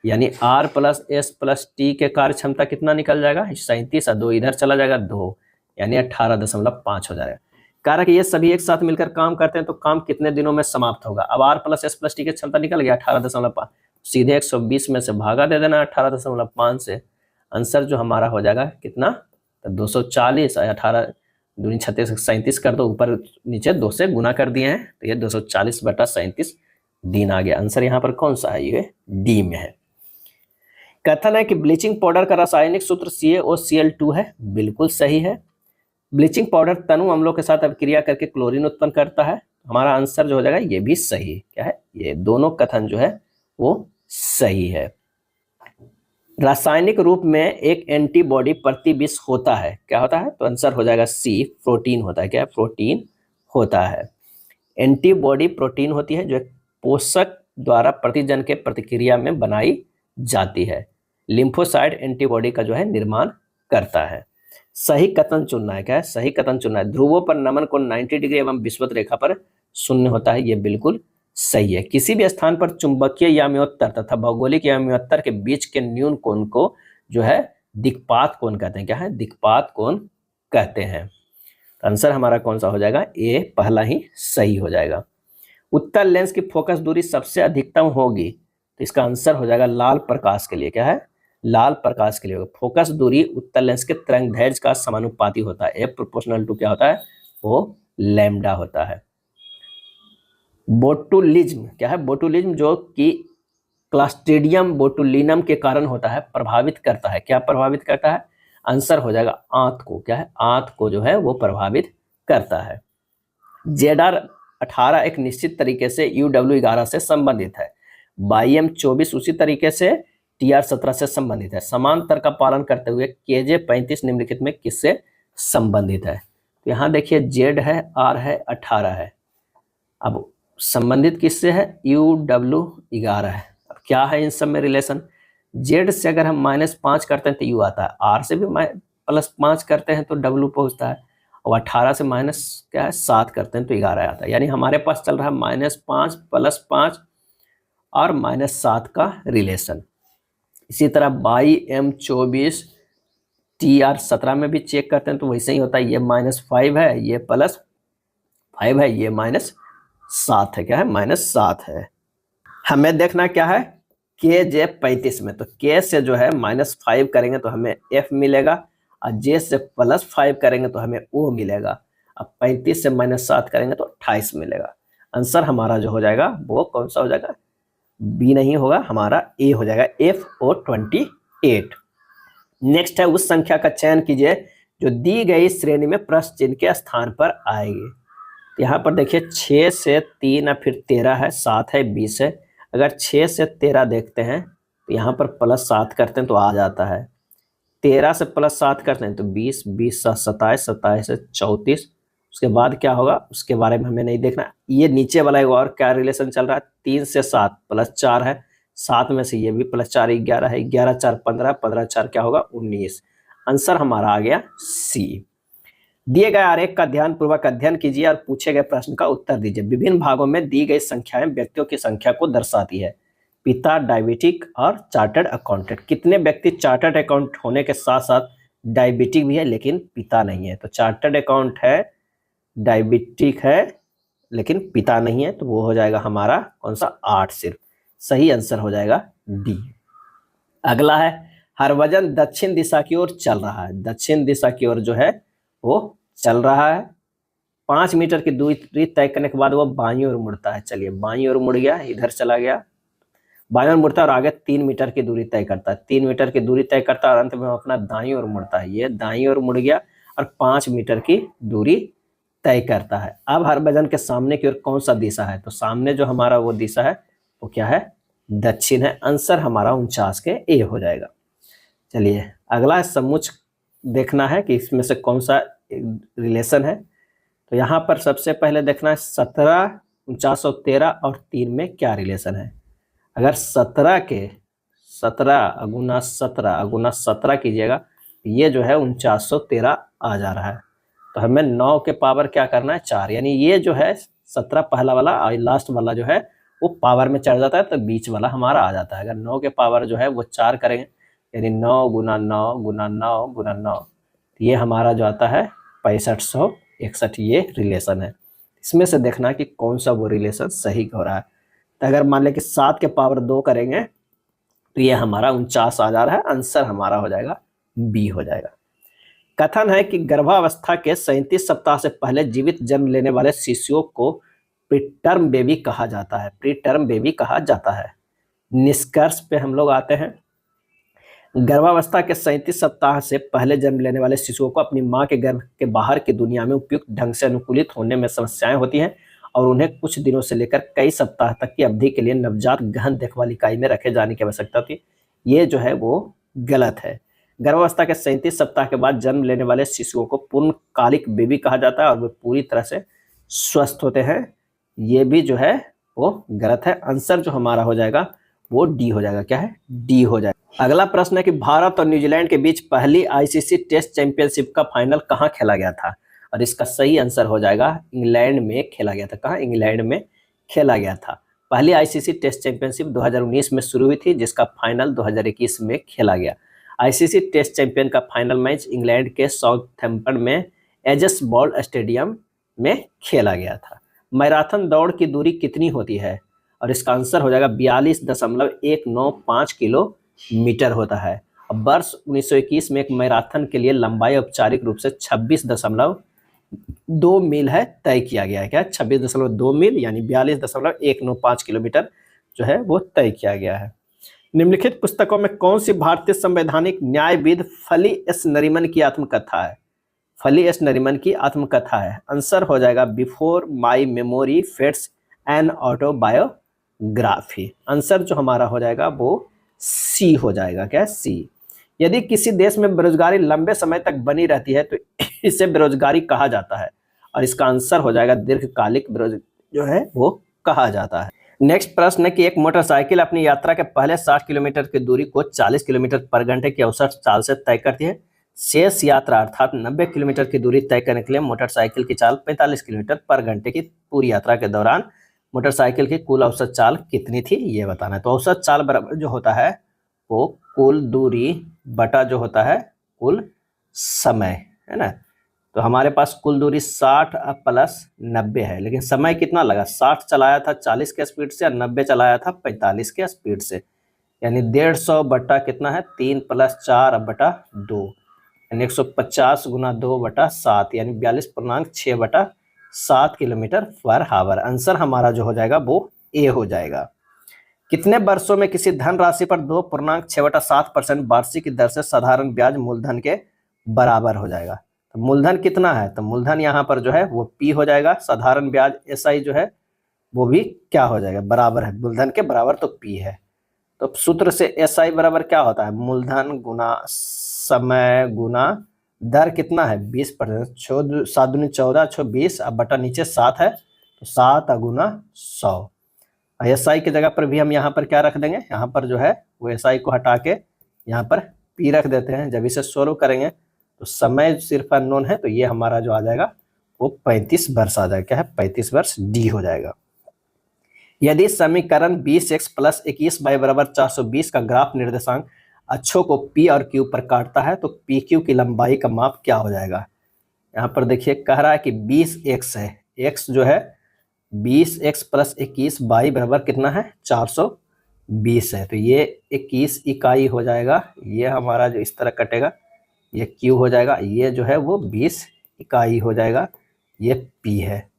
यानी R plus S plus T के कार्य क्षमता कितना निकल जाएगा? 37 और 2 इधर चला जाएगा 2, यानी 18.5 हो जाएगा। कारक ये सभी एक साथ मिलकर काम करते हैं तो काम कितने दिनों में समाप्त होगा? अब R plus S plus T की क्षमता निकल गया 18.5, सीधे 120 में से भागा दे देना 18.5 से। आंसर जो हमारा हो जाएगा कितना? तो 240 और 18 दूनी 36 37 कर दो, ऊपर नीचे 2 से गुना कर दिए हैं तो ये 240/37 दिन आ गया। आंसर यहाँ पर कौन सा है? ये डी में है। कथन है कि ब्लीचिंग पाउडर का रासायनिक सूत्र CaOCl2 है। बिल्कुल सही है। ब्लीचिंग पाउडर तनु अम्लों के साथ अभिक्रिया करके क्लोरीन उत्पन्न करता है। हमारा आंसर जो हो जाएगा ये भी सही, क्या है, ये दोनों कथन जो है वो सही है। रासायनिक रूप में एक एंटीबॉडी प्रतिविष होता है, क्या होता है? तो आंसर हो जाएगा सी, प्रोटीन होता है। क्या है? प्रोटीन होता है। एंटीबॉडी प्रोटीन होती है जो एक पोषक द्वारा प्रतिजन के प्रतिक्रिया में बनाई जाती है। लिम्फोसाइट एंटीबॉडी का जो है निर्माण करता है। सही कथन चुनना है, क्या है? सही कथन चुनना है। ध्रुवों पर नमन कोण 90 डिग्री एवं विषुवत रेखा पर 0 होता है, ये बिल्कुल सही है। किसी भी स्थान पर चुंबकीय याम्योत्तर तथा भौगोलिक याम्योत्तर के बीच के न्यून कोण को जो है दिक्पात कोण कहते हैं। क्या है? दिक्पात कोण कहते हैं। आंसर हमारा कौन सा हो जाएगा? ए, पहला ही सही हो जाएगा। उत्तल लेंस की फोकस दूरी सबसे अधिकतम होगी तो इसका आंसर हो जाएगा लाल प्रकाश के लिए। क्या है? लाल प्रकाश के लिए फोकस दूरी उत्तल लेंस के तरंगदैर्घ्य का समानुपाती होता है। F प्रोपोर्शनल टू क्या होता है? वो लैम्डा होता है। बोटुलिज्म, क्या है? बोटुलिज्म जो कि क्लास्ट्रीडियम बोटुलिनम के कारण होता है, प्रभावित करता है। क्या प्रभावित करता है? आंसर हो जाएगा आंत को। क्या है? आंत को जो है वो प्रभावित करता है। ZR18 एक निश्चित तरीके से UW11 से संबंधित है। YM24 उसी तरीके से TR17 से संबंधित है। समांतर का पालन करते हुए KJ35 निम्नलिखित में किससे संबंधित है? तो यहाँ देखिए Z है, R है, 18 है। अब संबंधित किससे है? UW11 है। अब क्या है इन सब में रिलेशन? Z से अगर हम -5 करते हैं तो U आता है, R से भी +5 करते हैं तो W पहुँचता है, और 18 से -7 करते हैं तो 11 आता है। यानी हमारे पास चल रहा है -5 +5 और -7 का रिलेशन। इसी तरह YM24 TR17 में भी चेक करते हैं तो वैसे ही होता है, ये -5 है, ये +5 5 है, ये -7 है। क्या है? -7 है। हमें देखना क्या है, के जे 35 में, तो के से जो है -5 करेंगे तो हमें एफ मिलेगा, और जे से +5 करेंगे तो हमें ओ मिलेगा। अब 35 से -7 करेंगे तो 28 मिलेगा। आंसर हमारा जो हो जाएगा वो कौन सा हो जाएगा? बी नहीं होगा, हमारा ए हो जाएगा, FO28। नेक्स्ट है, उस संख्या का चयन कीजिए जो दी गई श्रेणी में प्रश्न चिन्ह के स्थान पर आएगी। यहाँ पर देखिए 6 से 3 है, फिर 13 है, 7 है, 20 है। अगर 6 से 13 देखते हैं तो यहाँ पर +7 करते हैं तो आ जाता है। 13 से +7 करते हैं तो 20, 20 से 27, 27 से 34। उसके बाद क्या होगा उसके बारे में हमें नहीं देखना। ये नीचे वाला एक और क्या रिलेशन चल रहा है, 3 से 7 +4 है, 7 में से ये भी +4, 11 है, 11 4 15, 15 4 क्या होगा 19। आंसर हमारा आ गया सी। दिए गए आरेख का ध्यान पूर्वक अध्ययन कीजिए और पूछे गए प्रश्न का उत्तर दीजिए। विभिन्न भागों में दी गई संख्याएं व्यक्तियों की संख्या को दर्शाती है। पिता डायबिटिक और चार्टर्ड अकाउंटेंट। कितने व्यक्ति चार्टर्ड अकाउंट होने के साथ साथ डायबिटिक भी है लेकिन पिता नहीं है? तो चार्टर्ड अकाउंट है, डायबिटिक है लेकिन पिता नहीं है, तो वो हो जाएगा हमारा कौन सा? 8 सिर्फ। सही आंसर हो जाएगा डी। अगला है, हरभजन दक्षिण दिशा की ओर चल रहा है। दक्षिण दिशा की ओर जो है वो चल रहा है। 5 मीटर की दूरी तय करने के बाद वो बाईं ओर मुड़ता है। चलिए बाईं ओर मुड़ गया, इधर चला गया, बाईं ओर मुड़ता है और आगे 3 मीटर की दूरी तय करता है। 3 मीटर की दूरी तय करता है और अंत में वो अपना दाईं ओर मुड़ता है। ये दाईं ओर मुड़ गया और 5 मीटर की दूरी तय करता है। अब हरभजन के सामने की ओर कौन सा दिशा है? तो सामने जो हमारा वो दिशा है वो क्या है? दक्षिण है। आंसर हमारा 49 के ए हो जाएगा। चलिए अगला समुच्च देखना है कि इसमें से कौन सा रिलेशन है। तो यहाँ पर सबसे पहले देखना है 17, 49 और 13 और 3 में क्या रिलेशन है। अगर 17 के 17 गुना 17 गुना 17 कीजिएगा, ये जो है 4913 आ जा रहा है। तो हमें 9 के पावर क्या करना है? 4, यानी ये जो है 17 पहला वाला और लास्ट वाला जो है वो पावर में चढ़ जाता है, तो बीच वाला हमारा आ जाता है। अगर 9 के पावर जो है वो 4 करेंगे, यानी 9 गुना 9 गुना 9 गुना 9, तो ये हमारा जो आता है 6561, ये रिलेशन है। इसमें से देखना कि कौन सा वो रिलेशन सही हो रहा है। तो अगर मान लें कि 7 के पावर 2 करेंगे तो ये हमारा 49 आ जा रहा है। आंसर हमारा हो जाएगा बी हो जाएगा। कथन है कि गर्भावस्था के 37 सप्ताह से पहले जीवित जन्म लेने वाले शिशुओं को प्रीटर्म बेबी कहा जाता है। प्रीटर्म बेबी कहा जाता है। निष्कर्ष पे हम लोग आते हैं। गर्भावस्था के 37 सप्ताह से पहले जन्म लेने वाले शिशुओं को अपनी मां के गर्भ के बाहर की दुनिया में उपयुक्त ढंग से अनुकूलित होने में समस्याएं होती हैं और उन्हें कुछ दिनों से लेकर कई सप्ताह तक की अवधि के लिए नवजात गहन देखभाल इकाई में रखे जाने की आवश्यकता होती है। ये जो है वो गलत है। गर्भावस्था के 37 सप्ताह के बाद जन्म लेने वाले शिशुओं को पूर्णकालिक बेबी कहा जाता है और वे पूरी तरह से स्वस्थ होते हैं। ये भी जो है वो गलत है। आंसर जो हमारा हो जाएगा वो डी हो जाएगा। क्या है? डी हो जाएगा। अगला प्रश्न है कि भारत और न्यूजीलैंड के बीच पहली आईसीसी टेस्ट चैंपियनशिप का फाइनल कहाँ खेला गया था? और इसका सही आंसर हो जाएगा इंग्लैंड में खेला गया था। कहाँ? इंग्लैंड में खेला गया था। पहली आईसीसी टेस्ट चैंपियनशिप 2019 में शुरू हुई थी, जिसका फाइनल 2021 में खेला गया। आईसीसी टेस्ट चैंपियन का फाइनल मैच इंग्लैंड के साउथहैम्पटन में एजसबॉर्ड स्टेडियम में खेला गया था। मैराथन दौड़ की दूरी कितनी होती है? और इसका आंसर हो जाएगा 42.195 किलोमीटर होता है। अब वर्ष 1921 में एक मैराथन के लिए लंबाई औपचारिक रूप से 26.2 मील है तय किया गया है। क्या? 26.2 मील यानी 42.195 किलोमीटर जो है वो तय किया गया है। निम्नलिखित पुस्तकों में कौन सी भारतीय संवैधानिक न्यायविद फली एस नरीमन की आत्मकथा है? फली एस नरीमन की आत्मकथा है। आंसर हो जाएगा before my memory fades an autobiography. Answer जो हमारा हो जाएगा वो सी हो जाएगा। क्या? सी। यदि किसी देश में बेरोजगारी लंबे समय तक बनी रहती है तो इसे बेरोजगारी कहा जाता है और इसका आंसर हो जाएगा दीर्घकालिक बेरोजगारी जो है वो कहा जाता है। नेक्स्ट प्रश्न है कि एक मोटरसाइकिल अपनी यात्रा के पहले 60 किलोमीटर की दूरी को 40 किलोमीटर पर घंटे की औसत चाल से तय करती है। शेष यात्रा अर्थात 90 किलोमीटर की दूरी तय करने के लिए मोटरसाइकिल की चाल 45 किलोमीटर पर घंटे की पूरी यात्रा के दौरान मोटरसाइकिल की कुल औसत चाल कितनी थी ये बताना है। तो औसत चाल बराबर जो होता है वो कुल दूरी बटा जो होता है कुल समय, है ना। तो हमारे पास कुल दूरी 60 प्लस 90 है, लेकिन समय कितना लगा, 60 चलाया था 40 के स्पीड से और 90 चलाया था 45 के स्पीड से, यानी 150 बटा कितना है 3 प्लस 4 बटा 2, यानी 150 गुना 2 बटा 7, यानी 42.6 बटा 7 किलोमीटर पर हावर। आंसर हमारा जो हो जाएगा वो ए हो जाएगा। कितने वर्षों में किसी धन राशि पर 2.6/7% वार्षिक दर से साधारण ब्याज मूलधन के बराबर हो जाएगा। तो मूलधन कितना है, तो मूलधन यहाँ पर जो है वो पी हो जाएगा, साधारण ब्याज एसआई जो है वो भी क्या हो जाएगा, बराबर है, मूलधन के बराबर तो पी है। तो सूत्र से एसआई बराबर क्या होता है, मूलधन गुना समय गुना दर कितना है 20%, 7 दूनी 14, 6 20, अब बटा नीचे 7 है तो 7 गुना 100। एसआई की जगह पर भी हम यहाँ पर क्या रख देंगे, यहाँ पर जो है वो एसआई को हटा के यहाँ पर पी रख देते हैं। जब इसे सोल्व करेंगे तो समय सिर्फ अननोन है, तो ये हमारा जो आ जाएगा वो 35 वर्ष आ जाएगा, क्या है 35 वर्ष, डी हो जाएगा। यदि समीकरण 20x प्लस 21y बराबर 420 का ग्राफ निर्देशांक अक्षों को P और Q पर काटता है तो PQ की लंबाई का माप क्या हो जाएगा। यहाँ पर देखिए कह रहा है कि 20x है, x जो है 20x प्लस 21y बराबर कितना है 420 है, तो ये 21 इकाई हो जाएगा, ये हमारा जो इस तरह कटेगा ये Q हो जाएगा, ये जो है वो 20 इकाई हो जाएगा, ये P है।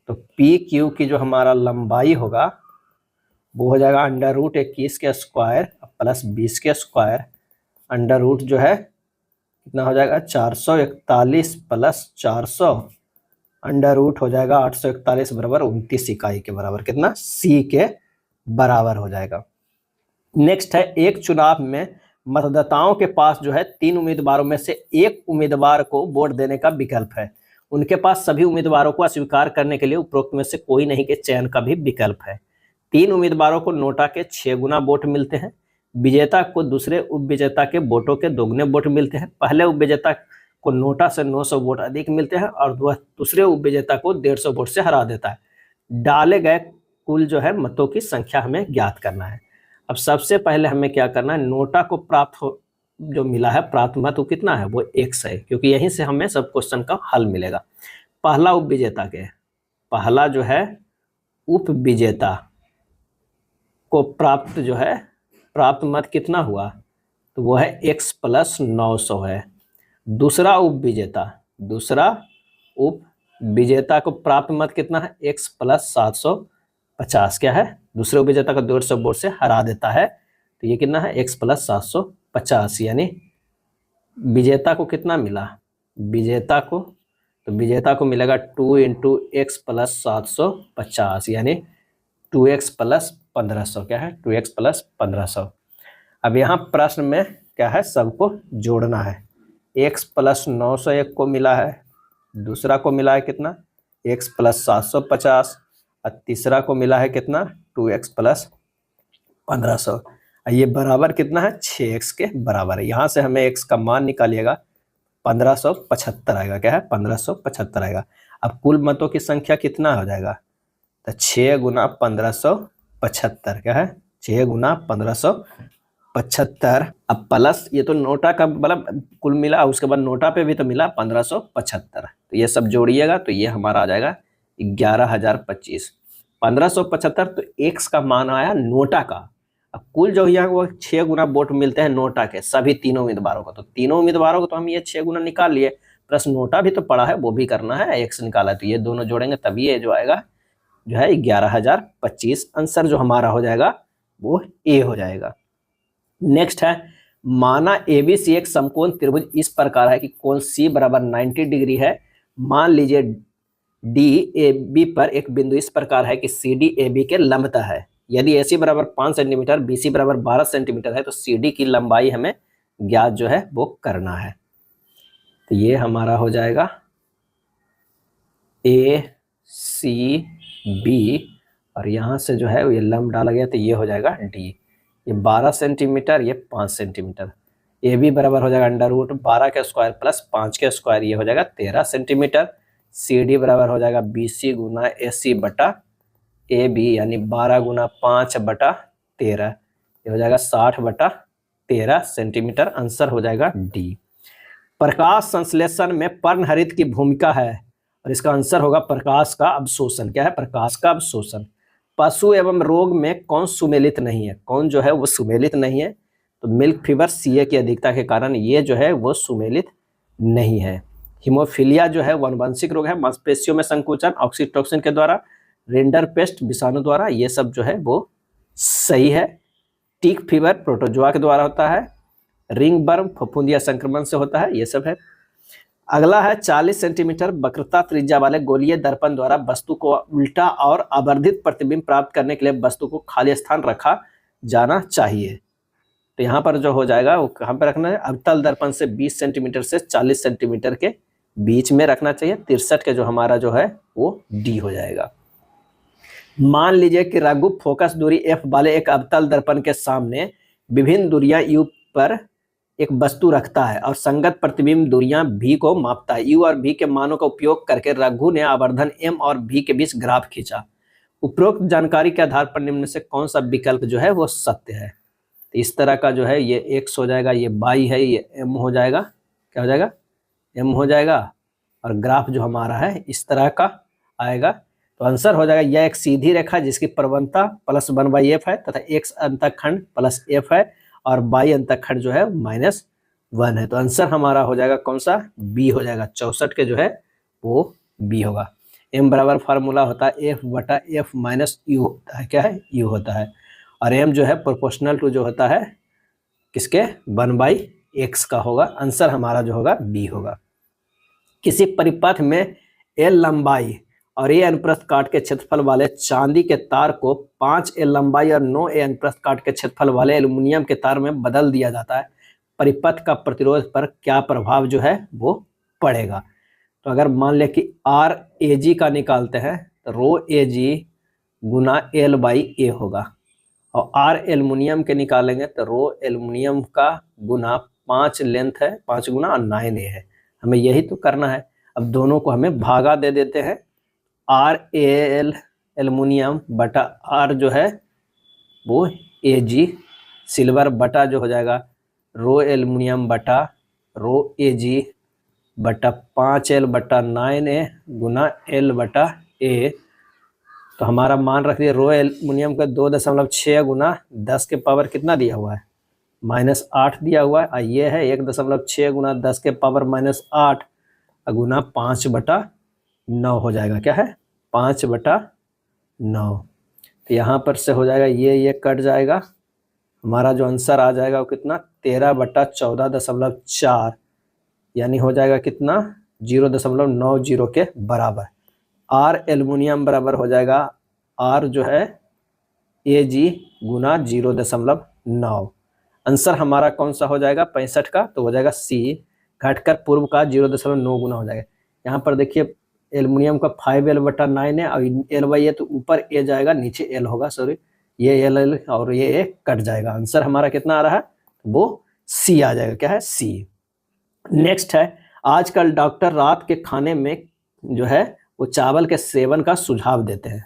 तो पी क्यू की जो हमारा लंबाई होगा वो हो जाएगा √21 के स्क्वायर प्लस 20 के स्क्वायर, अंडर रूट जो है कितना हो जाएगा 441 प्लस 400, अंडर रूट हो जाएगा 841 बराबर 29 इकाई के बराबर, कितना सी के बराबर हो जाएगा। नेक्स्ट है, एक चुनाव में मतदाताओं के पास जो है 3 उम्मीदवारों में से एक उम्मीदवार को वोट देने का विकल्प है, उनके पास सभी उम्मीदवारों को अस्वीकार करने के लिए उपरोक्त में से कोई नहीं के चयन का भी विकल्प है। 3 उम्मीदवारों को नोटा के 6 गुना वोट मिलते हैं, विजेता को दूसरे उपविजेता के वोटों के दोगुने वोट मिलते हैं, पहले उपविजेता को नोटा से 900 वोट अधिक मिलते हैं और वह दूसरे उपविजेता को 150 वोट से हरा देता है। डाले गए कुल जो है मतों की संख्या हमें ज्ञात करना है। अब सबसे पहले हमें क्या करना है, नोटा को प्राप्त हो जो मिला है प्राप्त मत वो कितना है, वो x है, क्योंकि यहीं से हमें सब क्वेश्चन का हल मिलेगा। पहला उपविजेता के, पहला जो है उपविजेता को प्राप्त जो है प्राप्त मत कितना हुआ, तो वो है x प्लस 900 है। दूसरा उपविजेता, दूसरा उपविजेता को प्राप्त मत कितना है, x प्लस 750, क्या है दूसरे उपविजेता को 150 वोट से हरा देता है, तो ये कितना है x प्लस 750, यानी विजेता को कितना मिला, विजेता को, तो विजेता को मिलेगा 2 × x प्लस 750, यानी 2x प्लस 1500, क्या है 2x प्लस 1500। अब यहाँ प्रश्न में क्या है, सबको जोड़ना है। x प्लस 900 एक को मिला है, दूसरा को मिला है कितना x प्लस 750 और तीसरा को मिला है कितना 2x प्लस 1500, ये बराबर कितना है 6x के बराबर है। यहाँ से हमें x का मान निकालिएगा 1575 आएगा, क्या है 1575 आएगा। अब कुल मतों की संख्या कितना हो जाएगा, तो 6 गुना 1575, क्या है 6 गुना 1575, अब प्लस ये तो नोटा का मतलब कुल मिला, उसके बाद नोटा पे भी तो मिला 1575, तो ये सब जोड़िएगा तो ये हमारा आ जाएगा 11,025। 1575 तो x का मान आया नोटा का। अब कुल जो यहाँ वो 6 गुना वोट मिलते हैं नोटा के सभी तीनों उम्मीदवारों को, तो तीनों उम्मीदवारों को तो हम ये 6 गुना निकाल लिए, प्लस नोटा भी तो पड़ा है वो भी करना है, x निकाला है, तो ये दोनों जोड़ेंगे तभी ये जो आएगा जो है 11,025। आंसर जो हमारा हो जाएगा वो ए हो जाएगा। नेक्स्ट है, माना एबीसी एक समकोण त्रिभुज इस प्रकार है कि कोण सी बराबर 90 डिग्री है। मान लीजिए डी ए बी पर एक बिंदु इस प्रकार है कि सी डी ए बी के लंबता है। यदि ए सी बराबर 5 सेंटीमीटर, बी सी बराबर 12 सेंटीमीटर है तो सी डी की लंबाई हमें ज्ञात जो है वो करना है। तो ये हमारा हो जाएगा ए सी बी और यहाँ से जो है ये लंब डाला गया तो ये हो जाएगा डी, ये 12 सेंटीमीटर, ये 5 सेंटीमीटर। ए बी बराबर हो जाएगा √12 के स्क्वायर प्लस 5 के स्क्वायर, ये हो जाएगा 13 सेंटीमीटर। सी डी बराबर हो जाएगा बी सी गुना ए सी बटा ए बी, यानी 12 गुना 5 बटा 13, ये हो जाएगा 60 बटा 13 सेंटीमीटर। आंसर हो जाएगा डी। प्रकाश संश्लेषण में पर्णहरित की भूमिका है, और इसका आंसर होगा प्रकाश का अवशोषण। क्या है? प्रकाश का अवशोषण। पशु एवं रोग में कौन सुमेलित नहीं है? कौन जो है वो सुमेलित नहीं है? तो मिल्क फीवर सीए की अधिकता के कारण ये जो है वो सुमेलित नहीं है। हीमोफीलिया जो है वानवांशिक रोग है, मांसपेशियों में संकुचन ऑक्सीटोसिन के द्वारा, रिंडरपेस्ट विषाणु द्वारा, ये सब जो है वो सही है। टिक फीवर प्रोटोजोआ के द्वारा होता है। रिंग बर्म फफूंदिया संक्रमण से होता है, ये सब है। अगला है 40 सेंटीमीटर वक्रता त्रिज्या वाले गोलीय दर्पण द्वारा वस्तु को उल्टा और आवर्धित प्रतिबिंब प्राप्त करने के लिए वस्तु को खाली स्थान रखा जाना चाहिए। तो यहाँ पर जो हो जाएगा वो कहाँ पर रखना है? अवतल दर्पण से 20 सेंटीमीटर से 40 सेंटीमीटर के बीच में रखना चाहिए। 63 के जो हमारा जो है वो डी हो जाएगा। मान लीजिए कि रघु फोकस दूरी f वाले एक अवतल दर्पण के सामने विभिन्न दूरियां u पर एक वस्तु रखता है और संगत प्रतिबिंब दूरियां v को मापता है। u और v के मानों का उपयोग करके रघु ने आवर्धन m और v के बीच ग्राफ खींचा। उपरोक्त जानकारी के आधार पर निम्न में से कौन सा विकल्प जो है वो सत्य है? तो इस तरह का जो है ये x हो जाएगा, ये y है, ये m हो जाएगा। क्या हो जाएगा? m हो जाएगा। और ग्राफ जो हमारा है इस तरह का आएगा। तो आंसर हो जाएगा यह एक सीधी रेखा जिसकी प्रवणता +1/f है तथा x अंतःखंड +f है और y अंतःखंड जो है -1 है। तो आंसर हमारा हो जाएगा कौन सा? बी हो जाएगा। 64 के जो है वो बी होगा। m बराबर फार्मूला होता है f/f - u होता है। क्या है? u होता है। और m जो है प्रोपोर्शनल टू जो होता है किसके? 1/x का होगा। आंसर हमारा जो होगा बी होगा। किसी परिपथ में l लंबाई और a अनुप्रस्थ काट के क्षेत्रफल वाले चांदी के तार को 5a लंबाई और 9a अनुप्रस्थ काट के क्षेत्रफल वाले एल्युमिनियम के तार में बदल दिया जाता है। परिपथ का प्रतिरोध पर क्या प्रभाव जो है वो पड़ेगा? तो अगर मान ले कि RAG का निकालते हैं तो ρAG गुना L/A होगा, और R एल्युमिनियम के निकालेंगे तो रो एल्युमिनियम का गुना 5 लेंथ है, 5 गुना और 9A है। हमें यही तो करना है। अब दोनों को हमें भागा दे देते हैं। RAL एल्युमिनियम बटा R जो है वो AG सिल्वर बटा जो हो जाएगा रो एल्युमिनियम बटा रो AG बटा 5L बटा 9A गुना L बटा A। तो हमारा मान रख दिया रो एल्युमिनियम का 2.6 गुना 10 के पावर कितना दिया हुआ है? -8 दिया हुआ है। और ये है 1.6 गुना 10 के पावर -8 गुना 5/9 हो जाएगा। क्या है? 5/9। तो यहाँ पर से हो जाएगा ये कट जाएगा। हमारा जो आंसर आ जाएगा वो कितना? 13/14.4 यानी हो जाएगा कितना? 0.90 के बराबर। R एल्युमिनियम बराबर हो जाएगा R जो है AG गुना 0.9। आंसर हमारा कौन सा हो जाएगा? 65 का। तो हो जाएगा C, घटकर पूर्व का 0.9 गुना हो जाएगा। यहाँ पर देखिए एल्युमिनियम का 5L बटा 9 है और L/A तो ऊपर A जाएगा, नीचे L होगा, सॉरी ये L और ये A कट जाएगा। आंसर हमारा कितना आ रहा है? वो C आ जाएगा। क्या है? C। नेक्स्ट है, आजकल डॉक्टर रात के खाने में जो है वो चावल के सेवन का सुझाव देते हैं।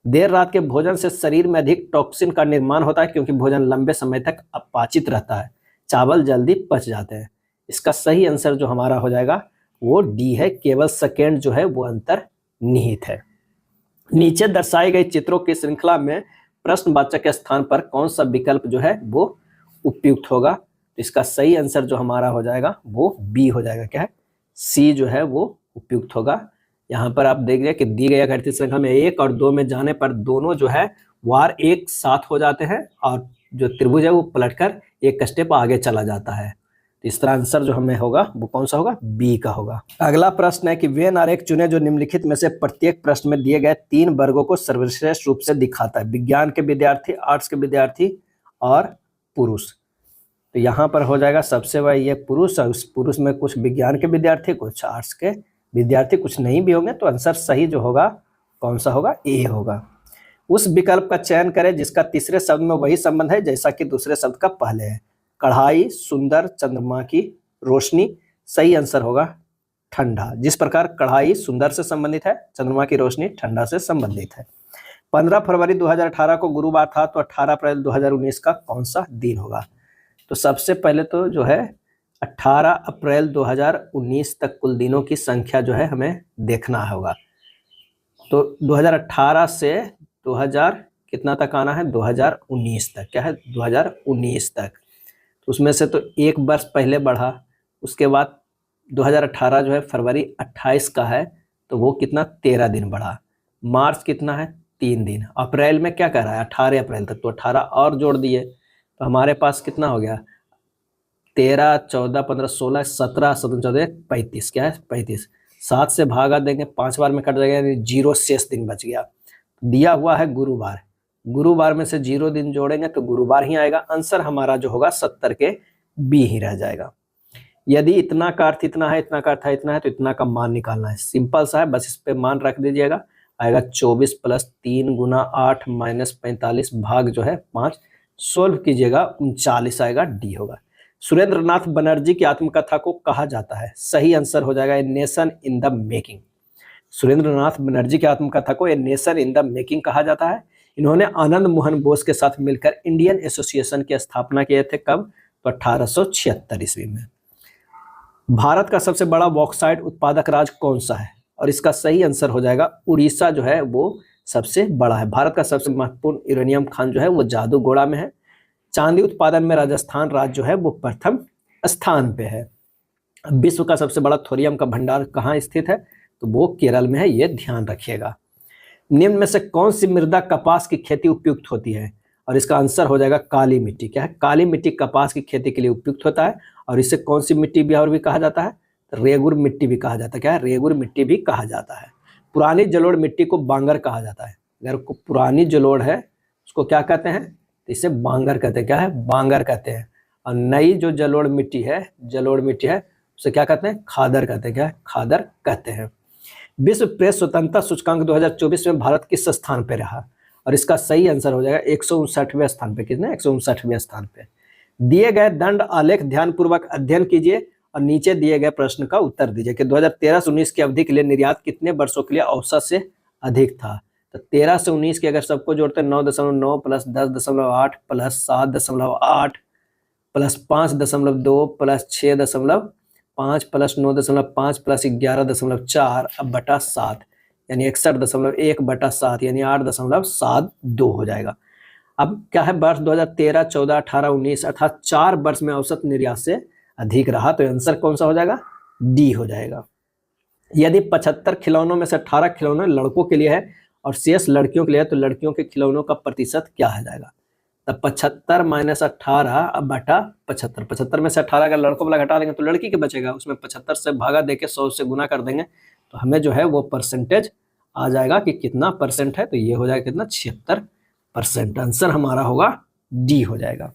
देर रात के भोजन से शरीर में अधिक टॉक्सिन का निर्माण होता है क्योंकि भोजन लंबे समय तक अपाचित रहता है, चावल जल्दी पच जाते हैं। इसका सही आंसर जो हमारा हो जाएगा वो डी है, केवल सेकेंड जो है वो अंतर निहित है। नीचे दर्शाई गई चित्रों की श्रृंखला में प्रश्नवाचक के स्थान पर कौन सा विकल्प जो है वो उपयुक्त होगा? तो इसका सही आंसर जो हमारा हो जाएगा वो बी हो जाएगा। क्या है? सी जो है वो उपयुक्त होगा। यहाँ पर आप देख रहे कि दी गई घटती श्रृंखला में 1 और 2 में जाने पर दोनों जो है वार एक साथ हो जाते हैं और जो त्रिभुज है वो पलटकर एक स्टेप आगे चला जाता है। तो इस तरह आंसर जो हमें होगा वो कौन सा होगा? बी का होगा। अगला प्रश्न है कि वेन आरेख चुने जो निम्नलिखित में से प्रत्येक प्रश्न में दिए गए 3 वर्गों को सर्वश्रेष्ठ रूप से दिखाता है। विज्ञान के विद्यार्थी, आर्ट्स के विद्यार्थी और पुरुष। तो यहाँ पर हो जाएगा सबसे बड़ा ये पुरुष, और उस पुरुष में कुछ विज्ञान के विद्यार्थी, कुछ आर्ट्स के विद्यार्थी, कुछ नहीं भी होंगे। तो आंसर सही जो होगा कौन सा होगा? ए होगा। उस विकल्प का चयन करें जिसका तीसरे शब्द में वही संबंध है जैसा कि दूसरे शब्द का पहले है। कढ़ाई, सुंदर, चंद्रमा की रोशनी। सही आंसर होगा ठंडा। जिस प्रकार कढ़ाई सुंदर से संबंधित है, चंद्रमा की रोशनी ठंडा से संबंधित है। 15 फरवरी 2018 को गुरुवार था, तो 18 अप्रैल 2019 का कौन सा दिन होगा? तो सबसे पहले तो जो है 18 अप्रैल 2019 तक कुल दिनों की संख्या जो है हमें देखना होगा। तो 2018 से 2000 कितना तक आना है, 2019 तक। क्या है, 2019 तक। तो उसमें से तो एक वर्ष पहले बढ़ा, उसके बाद 2018 जो है फरवरी 28 का है, तो वो कितना 13 दिन बढ़ा। मार्च कितना है, 3 दिन। अप्रैल में क्या कर रहा है, 18 अप्रैल तक, तो 18 और जोड़ दिए तो हमारे पास कितना हो गया, 13, 14, 15, 16, 17, 17, 14, 35। क्या है, 35। 7 से भागा देंगे, 5 बार में कट जाएगा, यानी 0 शेष दिन बच गया। दिया हुआ है गुरुवार, गुरुवार में से 0 दिन जोड़ेंगे तो गुरुवार ही आएगा। आंसर हमारा जो होगा 70 के बी ही रह जाएगा। यदि इतना का अर्थ इतना है, इतना का अर्थ इतना है, तो इतना का मान निकालना है। सिंपल सा है, बस इस पे मान रख दीजिएगा। आएगा 24 + 3 × 8 - 45 भाग जो है 5। सोल्व कीजिएगा, 39 आएगा, डी होगा। सुरेंद्रनाथ बनर्जी की आत्मकथा को कहा जाता है, सही आंसर हो जाएगा a nation in the making. Surendranath Banerjee की आत्मकथा को a nation in the making कहा जाता है। इन्होंने आनंद मोहन बोस के साथ मिलकर इंडियन एसोसिएशन की स्थापना किए थे, कब, तो 1876 ईस्वी में। भारत का सबसे बड़ा बॉक्साइट उत्पादक राज्य कौन सा है, और इसका सही आंसर हो जाएगा उड़ीसा जो है वो सबसे बड़ा है। भारत का सबसे महत्वपूर्ण यूरेनियम खान जो है वो जादूगोड़ा में है। चांदी उत्पादन में राजस्थान राज्य जो है वो प्रथम स्थान पे है। विश्व का सबसे बड़ा थोरियम का भंडार कहाँ स्थित है, तो वो केरल में है, ये ध्यान रखिएगा। निम्न में से कौन सी मृदा कपास की खेती उपयुक्त होती है, और इसका आंसर हो जाएगा काली मिट्टी। क्या है, काली मिट्टी कपास की खेती के लिए उपयुक्त होता है। और इसे कौन सी मिट्टी भी और भी कहा जाता है, रेगुर मिट्टी भी कहा जाता है। क्या है, रेगुर मिट्टी भी कहा जाता है। पुरानी जलोढ़ मिट्टी को बांगर कहा जाता है। अगर पुरानी जलोढ़ है उसको क्या कहते हैं, तो इसे बांगर कहते हैं। क्या है, बांगर कहते हैं। और नई जो जलोढ़ मिट्टी है उसे क्या कहते हैं, खादर कहते हैं। क्या है, खादर कहते हैं। विश्व प्रेस स्वतंत्रता सूचकांक 2024 में भारत किस स्थान पे रहा, और इसका सही आंसर हो जाएगा 159वें स्थान पे। कितने, 159वें स्थान पे। दिए गए दंड आलेख ध्यानपूर्वक अध्ययन कीजिए और नीचे दिए गए प्रश्न का उत्तर दीजिए कि 2013 से 19 की अवधि के लिए निर्यात कितने वर्षों के लिए औसत से अधिक था। तो 13 से 19 के अगर सबको जोड़ते हैं 9.9 + 10.8 + 7.8 + 5.2 + 6.5 + 9.5 + 11.4 अब बटा 7, यानी 61.1/7, यानी 8.72 हो जाएगा। अब क्या है, वर्ष 2013, 14, 18, 19 अर्थात 4 वर्ष में औसत निर्यात से अधिक रहा, तो आंसर कौन सा हो जाएगा, डी हो जाएगा। यदि 75 खिलौनों में से 18 खिलौने लड़कों के लिए है और शेष लड़कियों के लिए है, तो लड़कियों के खिलौनों का प्रतिशत क्या आ जाएगा। तब 75 - 18 अब बटा 75। 75 में से 18 अगर लड़कों वाला घटा देंगे तो लड़की के बचेगा, उसमें 75 से भागा देके 100 से गुना कर देंगे तो हमें जो है वो परसेंटेज आ जाएगा कि कितना परसेंट है, तो ये हो जाएगा कितना, 76%। आंसर हमारा होगा डी हो जाएगा।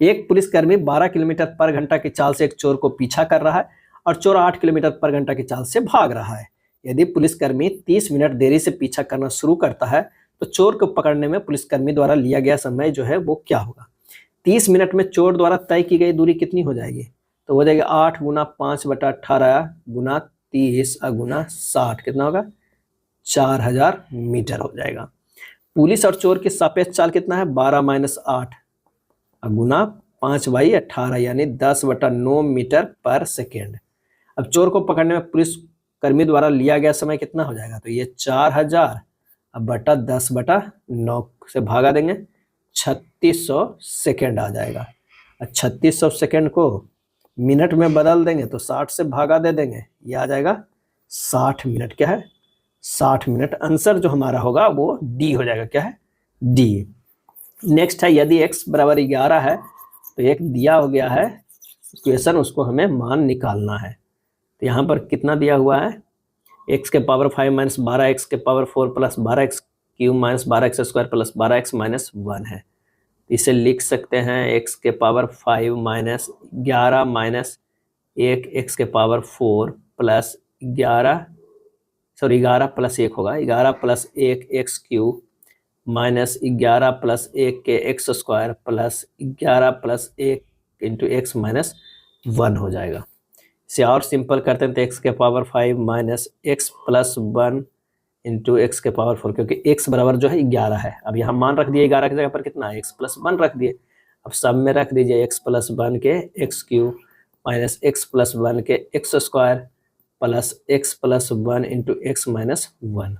एक पुलिसकर्मी 12 किलोमीटर पर घंटा की चाल से एक चोर को पीछा कर रहा है और चोर 8 किलोमीटर पर घंटा की चाल से भाग रहा है। यदि पुलिसकर्मी 30 मिनट देरी से पीछा करना शुरू करता है तो चोर को पकड़ने में पुलिसकर्मी द्वारा लिया गया समय जो है वो क्या होगा। 30 मिनट में चोर द्वारा तय की गई दूरी कितनी हो जाएगी, तो हो जाएगी 8 × 5/18 × 30 × 60, कितना होगा, 4000 मीटर हो जाएगा। पुलिस और चोर की सापेक्ष चाल कितना है, 12 - 8 गुना 5/18, यानी 10/9 मीटर पर सेकेंड। अब चोर को पकड़ने में पुलिस कर्मी द्वारा लिया गया समय कितना हो जाएगा, तो ये 4000 अब बटा 10/9 से भागा देंगे, 3600 सेकेंड आ जाएगा। 3600 सेकेंड को मिनट में बदल देंगे तो 60 से भागा दे देंगे, ये आ जाएगा 60 मिनट। क्या है, 60 मिनट। आंसर जो हमारा होगा वो डी हो जाएगा। क्या है, डी। नेक्स्ट है, यदि x = 11 है तो एक दिया हो गया है इक्वेशन, उसको हमें मान निकालना है। तो यहाँ पर कितना दिया हुआ है, x के पावर 5 - 12 x के पावर 4 + 12x³ - 12x² + 12x - 1 है। इसे लिख सकते हैं x के पावर 5 - 11 - 1 x के पावर 4 + 11 + 1 होगा, 11 + 1 x³ - 11 + 1 के x² + 11 + 1 × x - 1 हो जाएगा। इसे और सिंपल करते हैं तो x के पावर 5 - x + 1 × x के पावर 4, क्योंकि x बराबर जो है 11 है। अब यहाँ मान रख दिए 11 की जगह पर कितना है, x + 1 रख दिए। अब सब में रख दीजिए x + 1 के x³ माइनस एक्स प्लस 1 के x square plus x plus 1 into x minus 1।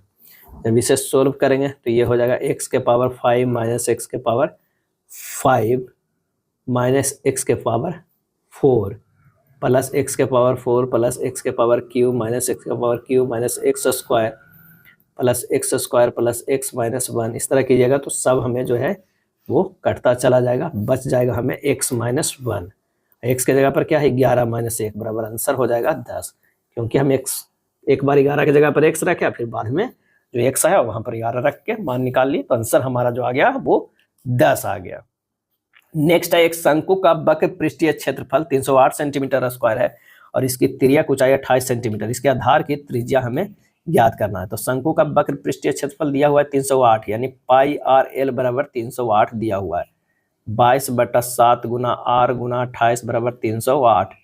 जब इसे सोल्व करेंगे तो ये हो जाएगा एक्स के पावर 5 माइनस एक्स के पावर 5 माइनस एक्स के पावर 4 प्लस एक्स के पावर 4 प्लस एक्स के पावर क्यू माइनस एक्स के power Q minus x square plus x minus 1। इस तरह कीजिएगा तो सब हमें जो है वो कटता चला जाएगा, बच जाएगा हमें एक्स माइनस 1। एक्स के जगह पर क्या है 11 माइनस 1 बराबर आंसर हो जाएगा 10, क्योंकि हम एक्स एक बार 11 की जगह पर एक्स रखे, फिर बाद में जो एक्स आया वहां पर 11 रख के मान निकाल लिए, तो आंसर हमारा जो आ गया वो 10 आ गया। नेक्स्ट है एक शंकु का वक्र पृष्ठीय क्षेत्रफल 308 सेंटीमीटर स्क्वायर है और इसकी त्रिज्या ऊंचाई 28 सेंटीमीटर। इसके आधार की त्रिज्या हमें ज्ञात करना है। तो शंकु का वक्र पृष्ठीय क्षेत्रफल दिया हुआ है 308, यानी पाई आर एल बराबर 308 दिया हुआ है। 22/7 गुना आर गुना 28 बराबर 308।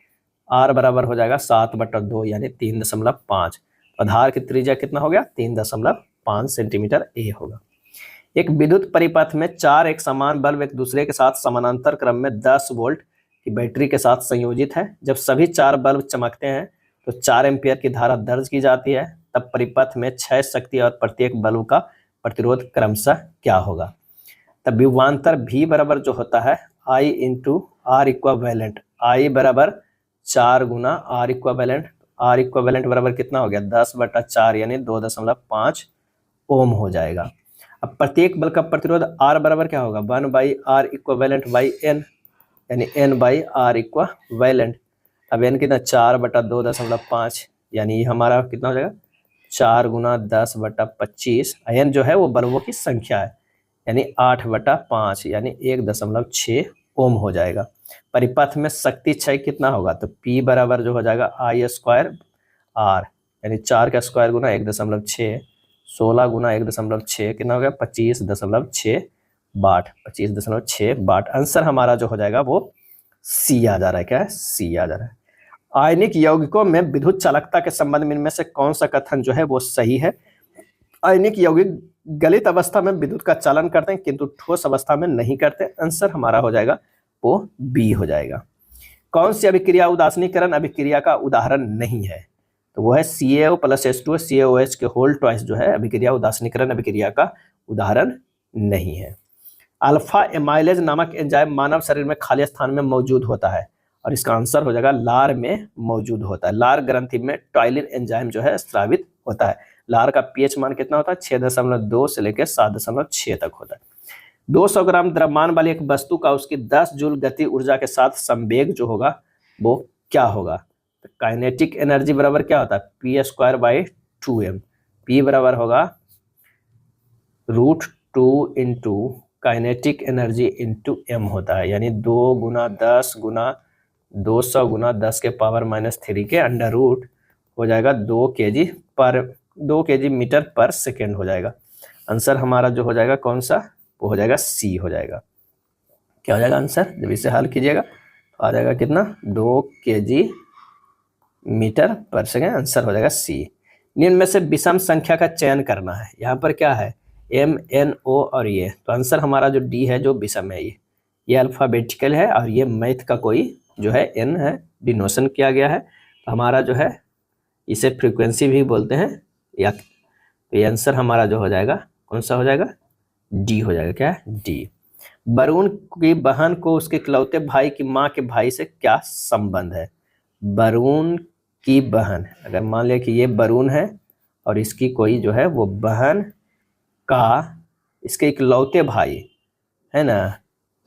आर बराबर हो जाएगा 7/2 यानी 3.5। आधार की त्रिज्या कितना हो गया 3.5 सेंटीमीटर ए होगा। एक विद्युत परिपथ में 4 एक समान बल्ब एक दूसरे के साथ समानांतर क्रम में 10 वोल्ट की बैटरी के साथ संयोजित है। जब सभी 4 बल्ब चमकते हैं तो 4 एम्पियर की धारा दर्ज की जाती है। तब परिपथ में 6 शक्ति और प्रत्येक बल्ब का प्रतिरोध क्रमशः क्या होगा। तब विभवांतर V बराबर जो होता है I into R equivalent, I बराबर 4 गुना आर इक्वावेलेंट। आर इक्वावेलेंट बराबर कितना हो गया 10/4 यानी 2.5 ओम हो जाएगा। अब प्रत्येक बल का प्रतिरोध R बराबर क्या होगा 1/R इक्वावेलेंट बाई N, यानी N/R इक्वावेलेंट। अब N कितना 4/2.5 यानी हमारा कितना हो जाएगा 4 गुना 10/25। N जो है वो बल्बों की संख्या है, यानी 8/5 यानी 1.6 ओम हो जाएगा। परिपथ में शक्ति क्षय कितना होगा तो P बराबर जो हो जाएगा I स्क्वायर R, यानी 4 का स्क्वायर गुना 1.6, 16 गुना 1.6 कितना हो गया 25.6 वाट, 25.6 वाट। आंसर हमारा जो हो जाएगा वो सी आ जा रहा है। क्या है सी आ जा रहा है। आयनिक यौगिकों में विद्युत चालकता के संबंध में इनमें से कौन सा कथन जो है वो सही है। आयनिक यौगिक गलित अवस्था में विद्युत का चालन करते हैं किंतु ठोस अवस्था में नहीं करते। आंसर हमारा हो जाएगा वो बी हो जाएगा। कौन सी अभिक्रिया उदासीनीकरण अभिक्रिया का उदाहरण नहीं है तो वो है CaO प्लस H2O CaOH के होल ट्वाइस जो है अभिक्रिया उदासीनीकरण अभिक्रिया का उदाहरण नहीं है। अल्फा एमाइलेज नामक एंजाइम मानव शरीर में खाली स्थान में मौजूद होता है और इसका आंसर हो जाएगा लार में मौजूद होता है। लार ग्रंथि में टॉयलिन एंजाइम जो है स्रावित होता है। लार का pH मान कितना होता है 6.2 से लेकर 7.6 तक होता है। 200 ग्राम द्रव्यमान वाली एक वस्तु का उसकी 10 जूल गति ऊर्जा के साथ संवेग जो होगा वो क्या होगा। तो काइनेटिक एनर्जी बराबर क्या होता है P²/2m। P बराबर होगा √2 into kinetic energy into m होता है, यानी 2 गुना 10 गुना 200 गुना 10 के पावर -3 के अंडर रूट हो जाएगा 2 kg मीटर पर सेकेंड हो जाएगा। आंसर हमारा जो हो जाएगा कौन सा वो हो जाएगा सी हो जाएगा। क्या हो जाएगा आंसर जब इसे हल कीजिएगा तो आ जाएगा कितना 2 kg मीटर पर सेकेंड। आंसर हो जाएगा सी। निम्न में से विषम संख्या का चयन करना है। यहाँ पर क्या है M N O और ये, तो आंसर हमारा जो डी है जो विषम है ये अल्फाबेटिकल है और ये मैथ का कोई जो है N है डिनोशन किया गया है। तो हमारा जो है इसे फ्रीक्वेंसी भी बोलते हैं या, तो ये आंसर हमारा जो हो जाएगा कौन सा हो जाएगा डी हो जाएगा। क्या है डी। वरुण की बहन को उसके इकलौते भाई की माँ के भाई से क्या संबंध है। वरुण की बहन, अगर मान लिया कि ये वरुण है और इसकी कोई जो है वो बहन का इसके इकलौते भाई है ना,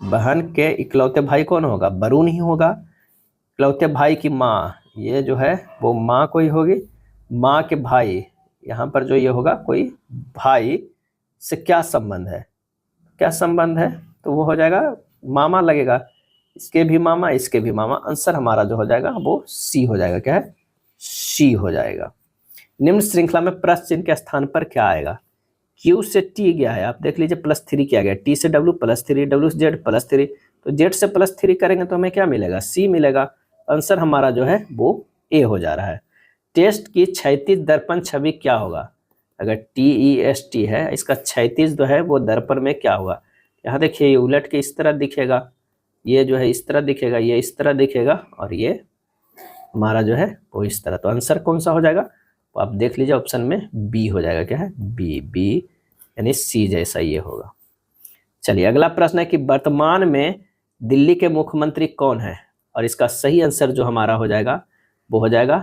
बहन के इकलौते भाई कौन होगा वरुण ही होगा। इकलौते भाई की माँ ये जो है वो माँ कोई होगी, माँ के भाई यहाँ पर जो ये होगा कोई भाई से क्या संबंध है, क्या संबंध है तो वो हो जाएगा मामा लगेगा, इसके भी मामा इसके भी मामा। आंसर हमारा जो हो जाएगा वो सी हो जाएगा। क्या है सी हो जाएगा। निम्न श्रृंखला में प्रश्न चिन्ह के स्थान पर क्या आएगा। Q से T गया है, आप देख लीजिए +3 किया गया, T से W +3, W से Z +3, तो Z से +3 करेंगे तो हमें क्या मिलेगा C मिलेगा। आंसर हमारा जो है वो A हो जा रहा है। टेस्ट की क्षैतिज दर्पण छवि क्या होगा। अगर TEST है इसका क्षैतिज जो है वो दर्पण में क्या होगा। यहाँ देखिए ये उलट के इस तरह दिखेगा, ये जो है इस तरह दिखेगा, ये इस तरह दिखेगा और ये हमारा जो है वो इस तरह। तो आंसर कौन सा हो जाएगा, तो आप देख लीजिए ऑप्शन में बी हो जाएगा। क्या है, बी। बी यानी सी जैसा ये होगा। चलिए अगला प्रश्न है कि वर्तमान में दिल्ली के मुख्यमंत्री कौन है, और इसका सही आंसर जो हमारा हो जाएगा वो हो जाएगा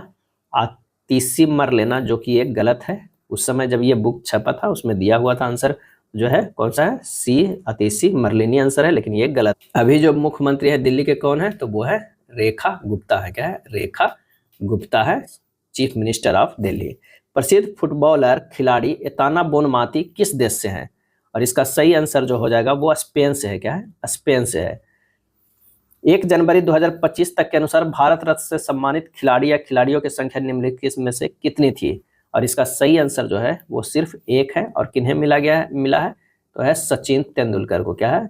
आतिशी मरलेना, जो कि एक गलत है। उस समय जब ये बुक छपा था उसमें दिया हुआ था आंसर जो है कौन सा है, सी आतिशी मरलेनी आंसर है, लेकिन ये गलत। अभी जो मुख्यमंत्री है दिल्ली के कौन है, तो वो है रेखा गुप्ता है। क्या है, रेखा गुप्ता है चीफ मिनिस्टर ऑफ दिल्ली। प्रसिद्ध फुटबॉलर खिलाड़ी एताना बोनमाती किस देश से हैं, और इसका सही आंसर जो हो जाएगा वो स्पेन से है। क्या है, स्पेन से है। 1 जनवरी 2025 तक के अनुसार भारत रत्न से सम्मानित खिलाड़ी या खिलाड़ियों की संख्या निम्नलिखित में से कितनी थी, और इसका सही आंसर जो है वो सिर्फ 1 है। और किन्हें मिला है, तो है सचिन तेंदुलकर को। क्या है,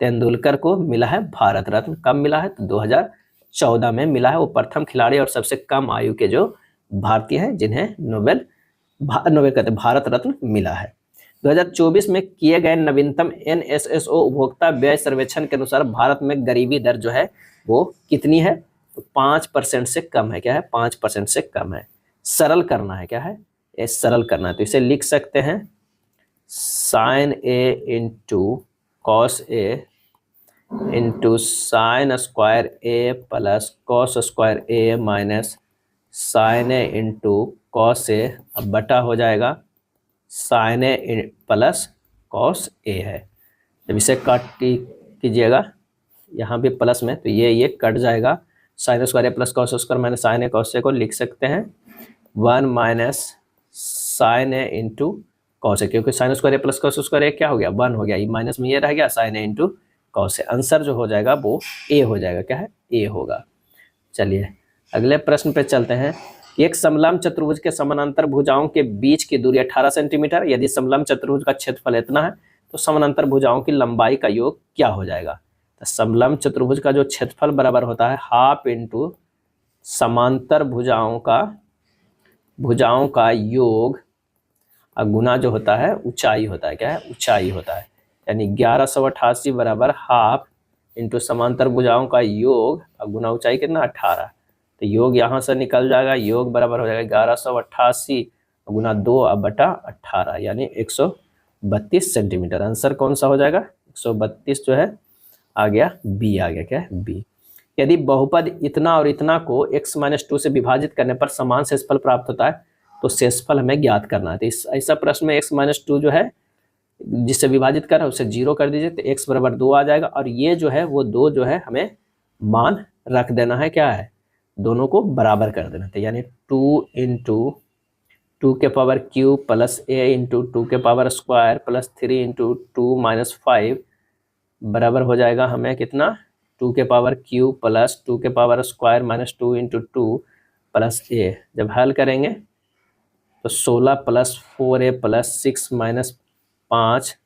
तेंदुलकर को मिला है भारत रत्न। कब मिला है, तो 2014 में मिला है। वो प्रथम खिलाड़ी और सबसे कम आयु के जो भारतीय हैं जिन्हें नोबेल कहते भारत रत्न मिला है। 2024 में किए गए नवीनतम NSSO उपभोक्ता व्यय सर्वेक्षण के अनुसार भारत में गरीबी दर जो है वो कितनी है, तो 5% से कम है। क्या है, 5% से कम है। सरल करना है। क्या है, ये सरल करना है, तो इसे लिख सकते हैं sin A into cos A into sine square A plus cos square A minus sine A into cos A, अब बटा हो जाएगा sine A plus cos A है। जब इसे कट कीजिएगा यहाँ भी प्लस में, तो ये कट जाएगा। Sine square A plus cos square minus sine A cos A को लिख सकते हैं 1 minus sine A into cos A, क्योंकि sine square A plus cos square A क्या हो गया, 1 हो गया। ये माइनस में ये रह गया sine A into cos A। Answer जो हो जाएगा वो A हो जाएगा। क्या है, A होगा। चलिए अगले प्रश्न पे चलते हैं। एक समलंब चतुर्भुज के समानांतर भुजाओं के बीच की दूरी 18 सेंटीमीटर। यदि समलंब चतुर्भुज का क्षेत्रफल इतना है तो समानांतर भुजाओं की लंबाई का योग क्या हो जाएगा। तो समलंब चतुर्भुज का जो क्षेत्रफल बराबर होता है हाफ इंटू समांतर भुजाओं का योग और गुना जो होता है ऊंचाई होता है। क्या है, ऊंचाई होता है। यानी 1188 बराबर हाफ इंटू समांतर भुजाओं का योग और गुना ऊंचाई कितना, 18। तो योग यहाँ से निकल जाएगा, योग बराबर हो जाएगा 1188 गुना 2 बटा 18 यानी 132 सेंटीमीटर। आंसर कौन सा हो जाएगा, 132 जो है आ गया बी आ गया। क्या है, बी। यदि बहुपद इतना और इतना को x-2 से विभाजित करने पर समान शेषफल प्राप्त होता है तो शेषफल हमें ज्ञात करना है। तो इस ऐसा प्रश्न में x-2 जो है जिससे विभाजित कर रहा है उसे 0 कर दीजिए तो x बराबर 2 आ जाएगा। और ये जो है वो 2 जो है हमें मान रख देना है। क्या है, दोनों को बराबर कर देना था। यानी 2 इंटू 2 के power cube plus a into 2 के power square plus 3 into 2 minus 5 बराबर हो जाएगा हमें कितना, 2 के पावर क्यूब प्लस 2 के power square minus 2 into 2 plus a। जब हल करेंगे तो 16 प्लस 4a प्लस 6 माइनस 5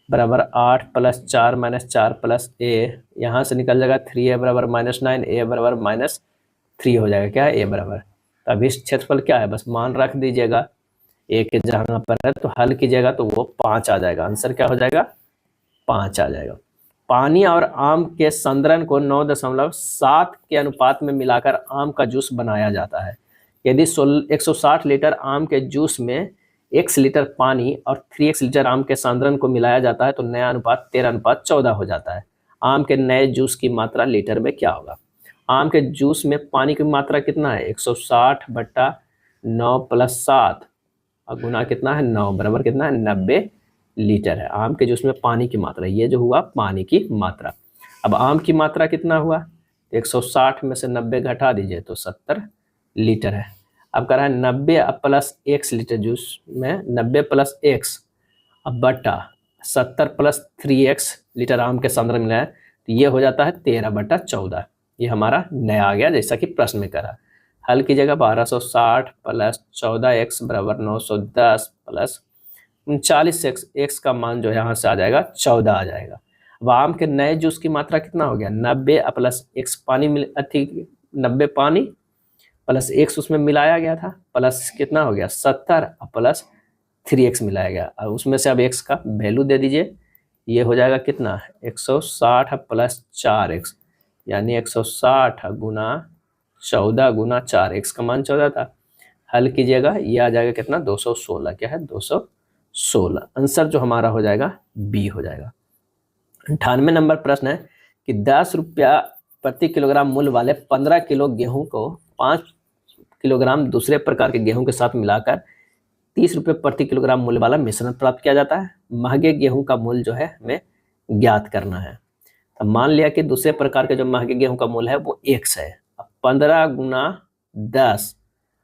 बराबर 8 प्लस 4 माइनस 4 प्लस a। यहाँ से निकल जाएगा 3a बराबर -9, a बराबर -3 हो जाएगा। क्या है, a बराबर। तो अभी क्षेत्रफल क्या है, बस मान रख दीजिएगा a के जहाँ पर है, तो हल कीजिएगा तो वो 5 आ जाएगा। आंसर क्या हो जाएगा, 5 आ जाएगा। पानी और आम के संद्रण को 9.7 के अनुपात में मिलाकर आम का जूस बनाया जाता है। यदि 160 लीटर आम के जूस में x लीटर पानी और 3x लीटर आम के सांद्रण को मिलाया जाता है तो नया अनुपात 13:14 हो जाता है। आम के नए जूस की मात्रा लीटर में क्या होगा। आम के जूस में पानी की मात्रा कितना है, 160/9 + 7 और गुना कितना है 9 बराबर कितना है 90 लीटर है। आम के जूस में पानी की मात्रा, ये जो हुआ पानी की मात्रा। अब आम की मात्रा कितना हुआ, 160 में से 90 घटा दीजिए तो 70 लीटर है। अब कह रहा है 90 प्लस x लीटर जूस में 90 प्लस x अब बटा 70 प्लस 3x लीटर आम के सांद्रण मिला है तो ये हो जाता है 13/14। ये हमारा नया आ गया जैसा कि प्रश्न में करा। हल की जगह 1260 प्लस 14x बराबर 910 प्लस 39x, x का मान जो यहाँ से आ जाएगा 14 आ जाएगा। अब आम के नए जूस की मात्रा कितना हो गया, 90 प्लस x पानी 90 पानी प्लस x उसमें मिलाया गया था प्लस कितना हो गया 70 प्लस 3x मिलाया गया। और उसमें से अब x का वैल्यू दे दीजिए, ये हो जाएगा कितना 160 प्लस 4x यानी 160 गुना 14 गुना 4, x का मान 14 था, हल कीजिएगा, ये आ जाएगा कितना 216, क्या है 216। आंसर जो हमारा हो जाएगा बी हो जाएगा। 98 नंबर प्रश्न है कि 10 रुपया प्रति किलोग्राम मूल्य वाले 15 किलो गेहूं को 5 किलोग्राम दूसरे प्रकार के गेहूं के साथ मिलाकर 30 रुपये प्रति किलोग्राम मूल्य वाला मिश्रण प्राप्त किया जाता है। महंगे गेहूं का मूल्य जो है हमें ज्ञात करना है। तो मान लिया कि दूसरे प्रकार के जो महंगे गेहूं का मूल्य है वो x है। 15 गुना 10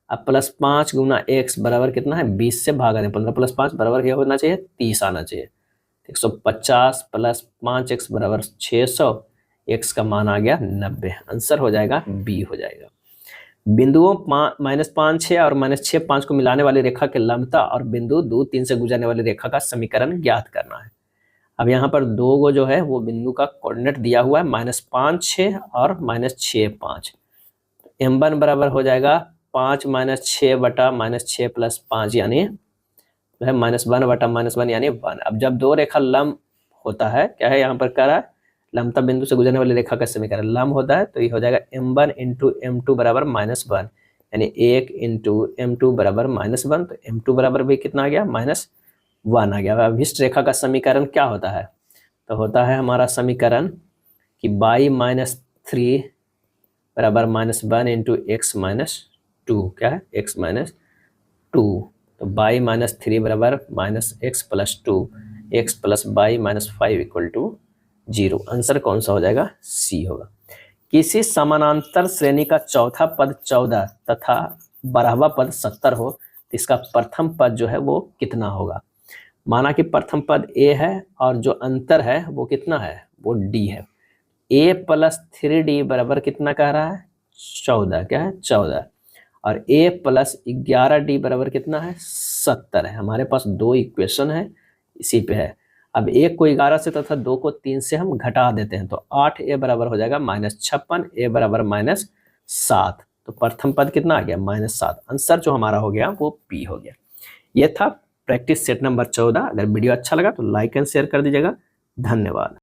अब प्लस 5 गुना x बराबर कितना है 20 से भागा दें, 15 प्लस 5 बराबर क्या होना चाहिए 30 आना चाहिए। 150 प्लस 5x बराबर 600, x का मान आ गया 90। आंसर हो जाएगा बी हो जाएगा। बिंदुओं -5 6 और -6 5 को मिलाने वाली रेखा के लंबता और बिंदु 2 3 से गुजरने वाली रेखा का समीकरण ज्ञात करना है। अब यहाँ पर दो गो जो है वो बिंदु का कोऑर्डिनेट दिया हुआ है -5 6 और -6 5। m1 बराबर हो जाएगा 5 - 6 बटा -6 + 5 यानी जो है -1 बटा -1 यानी 1। अब जब दो रेखा लंब होता है, क्या है यहाँ पर कह रहा है लंबता बिंदु से गुजरने वाली रेखा का समीकरण लंब होता है, तो ये हो जाएगा m1 × m2 बराबर -1 यानी 1 × m2 बराबर -1। तो m2 बराबर भी कितना आ गया -1 आ गया। अब इस रेखा का समीकरण क्या होता है, तो होता है हमारा समीकरण कि y-3 बराबर -1 × x - 2, क्या है x - 2। तो y-3 बराबर -x + 2, x + y - 5 = 0। आंसर कौन सा हो जाएगा सी होगा। किसी समानांतर श्रेणी का चौथा पद 14 तथा 12वां पद 70 हो तो इसका प्रथम पद जो है वो कितना होगा। माना कि प्रथम पद a है और जो अंतर है वो कितना है वो d है। a + 3d बराबर कितना कह रहा है 14, क्या है 14, और a + 11d बराबर कितना है 70 है। हमारे पास दो इक्वेशन है इसी पे है। अब एक को 11 से तथा दो को 3 से हम घटा देते हैं, तो 8a बराबर हो जाएगा -56, a बराबर -7। तो प्रथम पद कितना आ गया -7। आंसर जो हमारा हो गया वो बी हो गया। ये था प्रैक्टिस सेट नंबर 14। अगर वीडियो अच्छा लगा तो लाइक एंड शेयर कर दीजिएगा। धन्यवाद।